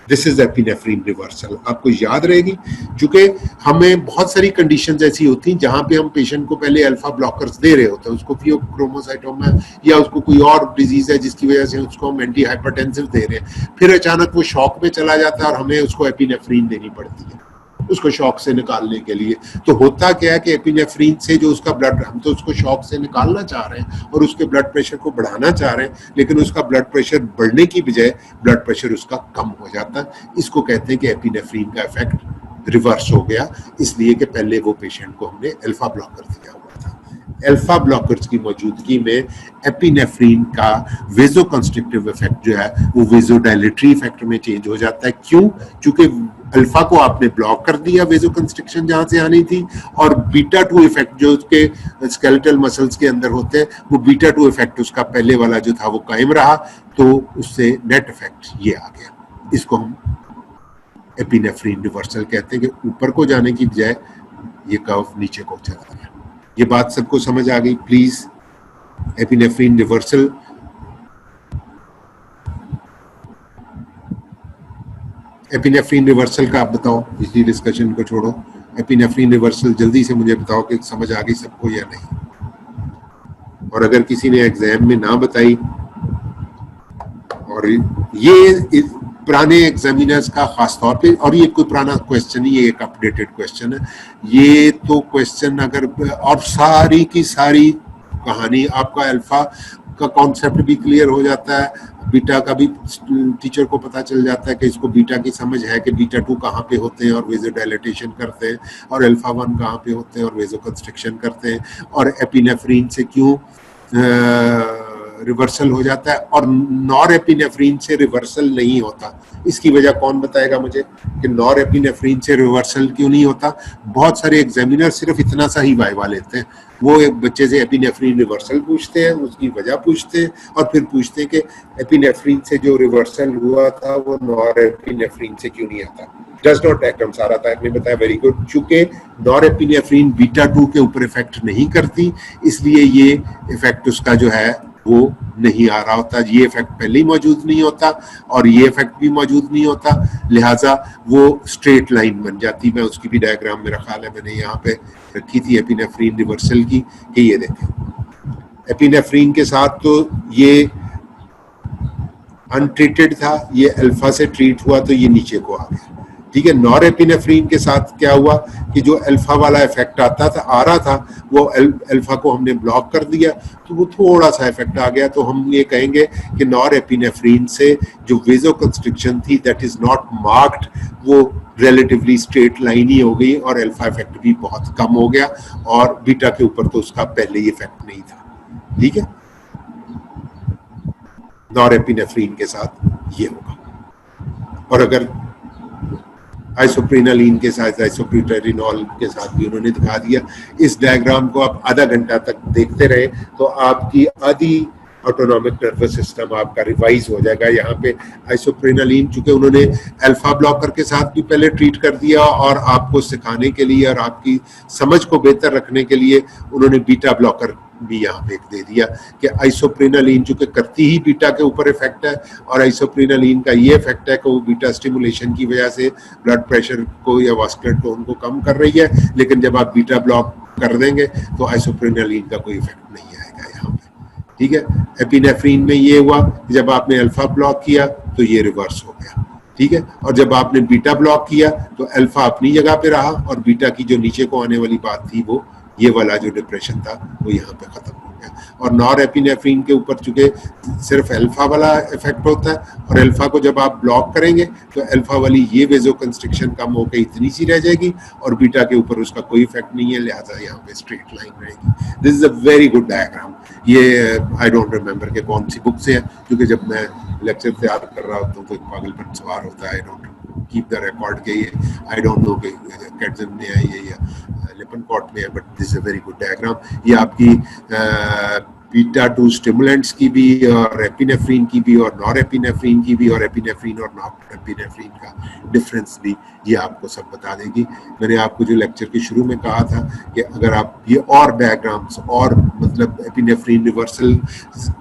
This is epinephrine reversal. आपको याद रहेगी, क्योंकि हमें बहुत सारी कंडीशंस ऐसी होती हैं जहां पे हम पेशेंट को पहले अल्फा ब्लॉकर्स दे रहे होते हैं, उसको फियोक्रोमोसाइटोमा या उसको कोई और डिजीज है जिसकी वजह से उसको हम एंटी हाइपरटेंसिव दे रहे हैं, फिर अचानक वो शॉक में चला जाता है और हमें उसको एपिनेफ्रीन देनी पड़ती है उसको शॉक से निकालने के लिए। तो होता क्या है कि एपिनेफ्रीन से जो उसका ब्लड, हम तो उसको शॉक से निकालना चाह रहे हैं और उसके ब्लड प्रेशर को बढ़ाना चाह रहे हैं, लेकिन उसका ब्लड प्रेशर बढ़ने की बजाय ब्लड प्रेशर उसका कम हो जाता है। इसको कहते हैं कि एपिनेफ्रीन का इफेक्ट रिवर्स हो गया, इसलिए कि पहले वो पेशेंट को हमने अल्फा ब्लॉकर दिया हुआ था। अल्फा ब्लॉकर्स की मौजूदगी में एपिनेफ्रीन का वेसोकंस्ट्रिक्टिव इफेक्ट जो है वो वेसोडाइलेटरी इफेक्ट में चेंज हो जाता है। क्यों? क्योंकि अल्फा को आपने ब्लॉक कर दिया, वेसोकंस्ट्रिक्शन जहां से आनी थी, और बीटा 2 इफेक्ट जो उसके स्केलेटल मसल्स के अंदर होते हैं, वो बीटा 2 इफेक्ट उसका पहले वाला जो था वो कायम रहा, तो उससे नेट इफेक्ट ये आ गया। इसको हम एपिनेफ्रीन रिवर्सल कहते हैं कि ऊपर को जाने की बजाय ये कर्व नीचे को चला गया। ये बात सबको समझ आ गई? Please, epinephrine reversal epinephrine reversal का आप बताओ, इसी डिस्कशन को छोड़ो। एपिनेफ्रीन रिवर्सल जल्दी से मुझे बताओ कि समझ आ गई सबको या नहीं। और अगर किसी ने एग्जाम में ना बताई, और ये पुराने एग्जामिनर्स का खास तौर पे, और ये कोई पुराना क्वेश्चन नहीं, ये एक अपडेटेड क्वेश्चन है ये तो क्वेश्चन अगर, और सारी की सारी कहानी आपका अल्फा का कॉन्सेप्ट भी क्लियर हो जाता है, बीटा का भी टीचर को पता चल जाता है कि इसको बीटा की समझ है कि बीटा 2 कहाँ पे होते हैं और वेसोडाइलेटेशन करते हैं, और अल्फा 1 कहाँ पे होते हैं और वेसोकंस्ट्रिक्शन करते हैं, और एपिनेफ्रीन से क्यों रिवर्सल हो जाता है और नॉर एपिनेफ्रीन से रिवर्सल नहीं होता। इसकी वजह कौन बताएगा मुझे कि नॉर एपिनेफ्रीन से रिवर्सल क्यों नहीं होता? बहुत सारे एग्जामिनर सिर्फ इतना सा ही वाइवा लेते हैं, वो एक बच्चे से एपिनेफ्रीन रिवर्सल पूछते हैं, उसकी वजह पूछते हैं, और फिर पूछते हैं कि एपिनेफ्रीन से जो रिवर्सल हुआ था वो नॉर एपिनेफ्रीन से क्यों नहीं आता। डज नॉट एक्ट, हम सारा था आपने बताया, वेरी गुड। चूंकि नॉर एपिनेफ्रीन बीटा 2 के ऊपर इफेक्ट नहीं करती, इसलिए ये इफेक्ट उसका जो है वो नहीं आ रहा होता, ये इफेक्ट पहले ही मौजूद नहीं होता और ये इफेक्ट भी मौजूद नहीं होता, लिहाजा वो स्ट्रेट लाइन बन जाती। मैं उसकी भी डायग्राम मेरा ख्याल है मैंने यहाँ पे रखी थी एपिनेफ्रीन रिवर्सल की, कि ये देखें एपिनेफ्रीन के साथ तो ये अनट्रीटेड था, ये अल्फा से ट्रीट हुआ तो ये नीचे को आ गया। ठीक है, नॉर एपिनेफ्रीन के साथ क्या हुआ कि जो अल्फा वाला इफेक्ट आ रहा था वो अल्फा को हमने ब्लॉक कर दिया, तो वो थोड़ा सा इफेक्ट आ गया। तो हम ये कहेंगे कि नॉर एपिनेफ्रीन से जो वेसोकंस्ट्रिक्शन थी दैट इज नॉट मार्क्ड, वो रिलेटिवली स्ट्रेट लाइन ही हो गई और अल्फा इफेक्ट भी बहुत कम हो गया, और बीटा के ऊपर तो उसका पहले ही इफेक्ट नहीं था। ठीक है, नॉर एपिनेफ्रीन के साथ ये होगा। और अगर आइसोप्रिनालिन के साथ आइसोप्रिटेरिनॉल के साथ भी उन्होंने दिखा दिया। इस डायग्राम को आप आधा घंटा तक देखते रहे तो आपकी आधी ऑटोनॉमिक नर्वस सिस्टम आपका रिवाइज हो जाएगा। यहाँ पे आइसोप्रेनालिन, चूंकि उन्होंने अल्फा ब्लॉकर के साथ भी पहले ट्रीट कर दिया और आपको सिखाने के लिए और आपकी समझ को बेहतर रखने के लिए उन्होंने बीटा ब्लॉकर भी यहाँ पे दे दिया कि आइसोप्रेनालिन चूंकि करती ही बीटा के ऊपर इफेक्ट है और आइसोप्रेनालिन का ये इफेक्ट है कि वो बीटा स्टिमुलेशन की वजह से ब्लड प्रेशर को या वास्कुलर टोन को कम कर रही है, लेकिन जब आप बीटा ब्लॉक कर देंगे तो आइसोप्रेनालिन का कोई इफेक्ट नहीं आएगा यहाँ पे, ठीक है। एपिनेफ्रीन में ये हुआ जब आपने अल्फा ब्लॉक किया तो ये रिवर्स हो गया, ठीक है, और जब आपने बीटा ब्लॉक किया तो अल्फा अपनी जगह पे रहा और बीटा की जो नीचे को आने वाली बात थी वो ये वाला जो डिप्रेशन था वो यहाँ पे खत्म हो गया। और नॉर एपिनेफ्रीन के ऊपर चूंकि सिर्फ अल्फा वाला इफेक्ट होता है और अल्फा को जब आप ब्लॉक करेंगे तो अल्फा वाली ये वेजोकंस्ट्रिक्शन कम होकर इतनी सी रह जाएगी और बीटा के ऊपर उसका कोई इफेक्ट नहीं है, लिहाजा यहाँ पे स्ट्रेट लाइन रहेगी। This is a very good diagram. ये आई डोंट रिमेम्बर के कौन सी बुक से है, क्योंकि जब मैं लेक्चर तैयार कर रहा होता हूँ तो एक पागलपन सवार होता है, I don't keep the record के ये आई डोंट नो कि कैटसन में है ये या लिपनकॉट में है, but this is a very good diagram. ये आपकी बीटा 2 स्टिमुलेंट्स की भी और एपिनेफ्रीन की भी और नॉर एपिनेफ्रीन की भी और एपिनेफ्रीन और नॉर एपिनेफ्रीन का डिफरेंस भी ये आपको सब बता देगी। मैंने आपको जो लेक्चर के शुरू में कहा था कि अगर आप ये और डायग्राम्स और मतलब एपिनेफ्रीन रिवर्सल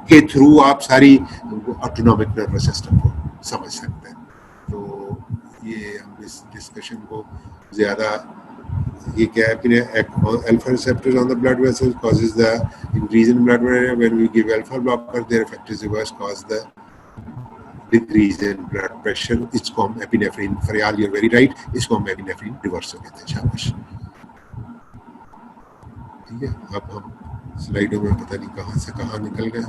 के थ्रू आप सारी ऑटोनॉमिक नर्वस सिस्टम को समझ सकते हैं। तो ये हम इस डिस्कशन को ज़्यादा ये क्या है, alpha receptors on the blood vessels causes the increase in blood pressure. When we give alpha blockers, their effect is reverse, cause the decrease in blood pressure. इसको हम epinephrine, Fariyal you're very right, इसको हम epinephrine reversal कहते हैं। शाबाश, ठीक है। अब हम स्लाइडों में पता नहीं कहाँ से कहाँ निकल गए,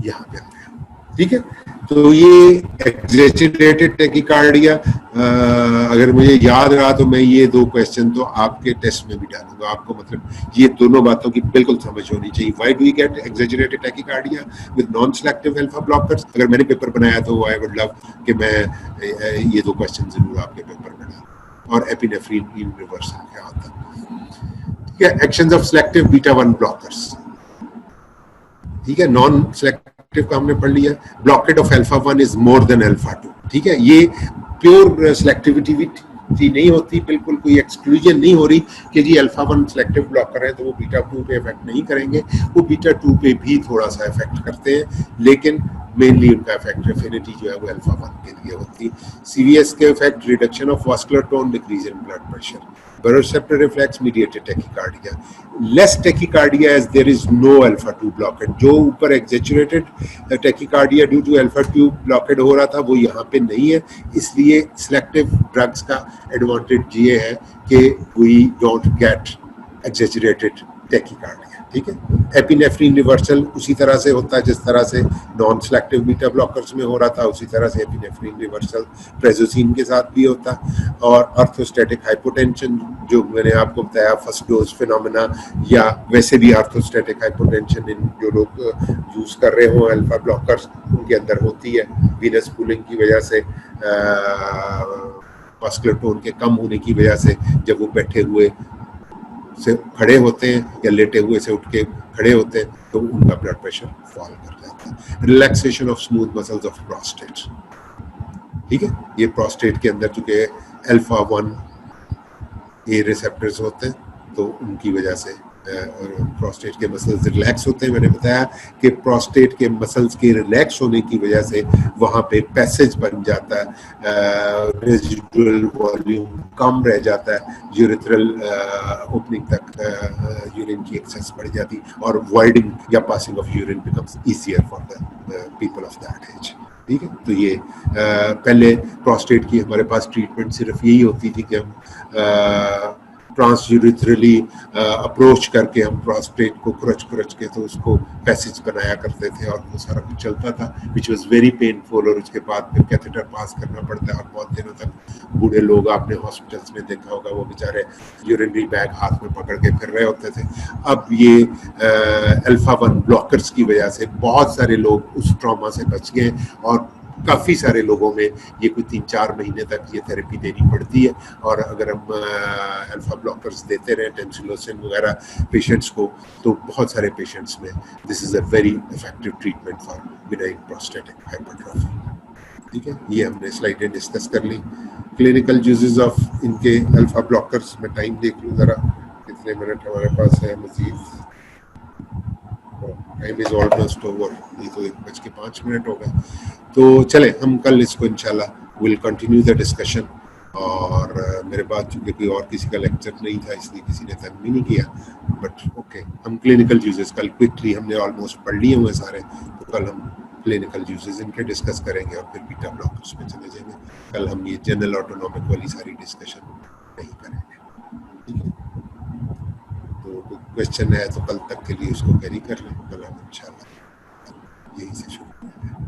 यहाँ पे आ गया, ठीक है। तो ये एग्जैजरेटेड टैकीकार्डिया, अगर मुझे याद रहा तो मैं ये 2 क्वेश्चन तो आपके टेस्ट में भी डालूंगा आपको, मतलब ये दोनों बातों की बिल्कुल समझ होनी चाहिए। Why do we get exaggerated tachycardia with non selective alpha blockers? अगर मैंने पेपर बनाया तो आई वुड लव कि मैं ये 2 क्वेश्चन जरूर आपके पेपर में डालूं। और एपिनेफ्रीन इन रिवर्सल क्या होता है, ठीक है। Actions of selective beta 1 blockers, ठीक है। नॉन सेलेक्टिव का हमने पढ़ लिया। Blockade of alpha 1 is more than alpha 2, ठीक है। ये प्योर सिलेक्टिविटी नहीं होती, बिल्कुल कोई एक्सक्लूजन नहीं हो रही कि जी अल्फा 1 सिलेक्टिव ब्लॉकर है तो वो बीटा 2 पे इफेक्ट नहीं करेंगे, वो बीटा 2 पे भी थोड़ा सा इफेक्ट करते हैं, लेकिन मेनली उनका इफेक्ट एफिनिटी जो है वो अल्फा 1 के लिए होती है। सीवीएस के effect reduction of vascular tone, decrease in blood pressure, baroreceptor reflex mediated tachycardia, less tachycardia as there is no alpha 2 blockade। जो ऊपर exaggerated tachycardia due to alpha 2 blockade हो रहा था वो यहाँ पे नहीं है, इसलिए selective drugs का advantage ये है कि we don't get exaggerated tachycardia, ठीक है। एपिनेफ्रीन रिवर्सल उसी तरह से होता है जिस तरह से नॉन सेलेक्टिव बीटा ब्लॉकर्स में हो रहा था, उसी तरह से एपिनेफ्रीन रिवर्सल प्रेजोसिन के साथ भी होता है। और आर्थोस्टैटिक हाइपोटेंशन जो मैंने आपको बताया फर्स्ट डोज फिनोमेना, या वैसे भी आर्थोस्टैटिक हाइपोटेंशन इन जो लोग यूज कर रहे हो अल्फा ब्लॉकर्स उनके अंदर होती है वीनस पूलिंग की वजह से, वास्कुलर टोन के कम होने की वजह से। जब वो बैठे हुए से खड़े होते हैं या लेटे हुए से उठ के खड़े होते हैं तो उनका ब्लड प्रेशर फॉल कर जाता है। Relaxation of smooth muscles of prostate, ठीक है। ये प्रोस्टेट के अंदर चूंकि अल्फा 1 ए रिसेप्टर्स होते हैं तो उनकी वजह से प्रोस्टेट के मसल्स रिलैक्स होते हैं। मैंने बताया कि प्रोस्टेट के मसल्स के रिलैक्स होने की वजह से वहाँ पे पैसेज बन जाता है, रेजिडुअल वॉल्यूम कम रह जाता है, यूरेथ्रल ओपनिंग तक यूरिन की एक्सेस बढ़ जाती और वॉइडिंग या passing of urine becomes easier for the people of that age, ठीक है। तो ये पहले प्रोस्टेट की हमारे पास ट्रीटमेंट सिर्फ यही होती थी कि हम ट्रांसयूरिथ्रली अप्रोच करके हम प्रोस्टेट को कुरच के तो उसको पैसेज बनाया करते थे और वो सारा कुछ चलता था, विच वॉज वेरी पेनफुल। और उसके बाद फिर कैथेटर पास करना पड़ता है और बहुत दिनों तक बूढ़े लोग आपने हॉस्पिटल्स में देखा होगा वो बेचारे यूरिनरी बैग हाथ में पकड़ के फिर रहे होते थे। अब ये अल्फा 1 ब्लॉकर्स की वजह से बहुत सारे लोग उस ट्रॉमा से बच गए और काफ़ी सारे लोगों में ये कोई 3-4 महीने तक ये थेरेपी देनी पड़ती है, और अगर हम अल्फा ब्लॉकर्स देते रहें टेंसिलोसिन वगैरह पेशेंट्स को, तो बहुत सारे पेशेंट्स में this is a very effective treatment for benign prostatic hypertrophy. ठीक है, ये हमने स्लाइडें डिस्कस कर ली। क्लिनिकल यूजेस ऑफ इनके अल्फा ब्लॉकर्स में टाइम देख लूँ ज़रा कितने मिनट हमारे पास है मजीद। टाइम इज ऑलमोस्ट ओवर, ये तो 1:05 हो गए। तो चले हम कल इसको इंशाल्लाह विल कंटिन्यू द डिस्कशन। और मेरे बाद चूंकि कोई और किसी का लेक्चर नहीं था इसलिए किसी ने तंग भी नहीं किया, बट ओके हम क्लिनिकल यूजेस कल क्विकली हमने ऑलमोस्ट पढ़ लिए हुए सारे, तो कल हम क्लिनिकल यूजेस इनके डिस्कस करेंगे और फिर बीटा ब्लॉकर्स में चले जाएंगे। कल हम ये जनरल ऑटोनॉमिक वाली सारी डिस्कशन नहीं करेंगे। ठीक है, तो क्वेश्चन है तो कल तक के लिए उसको कैरी कर लें, कल हम इंशाल्लाह यही से शुरू करेंगे।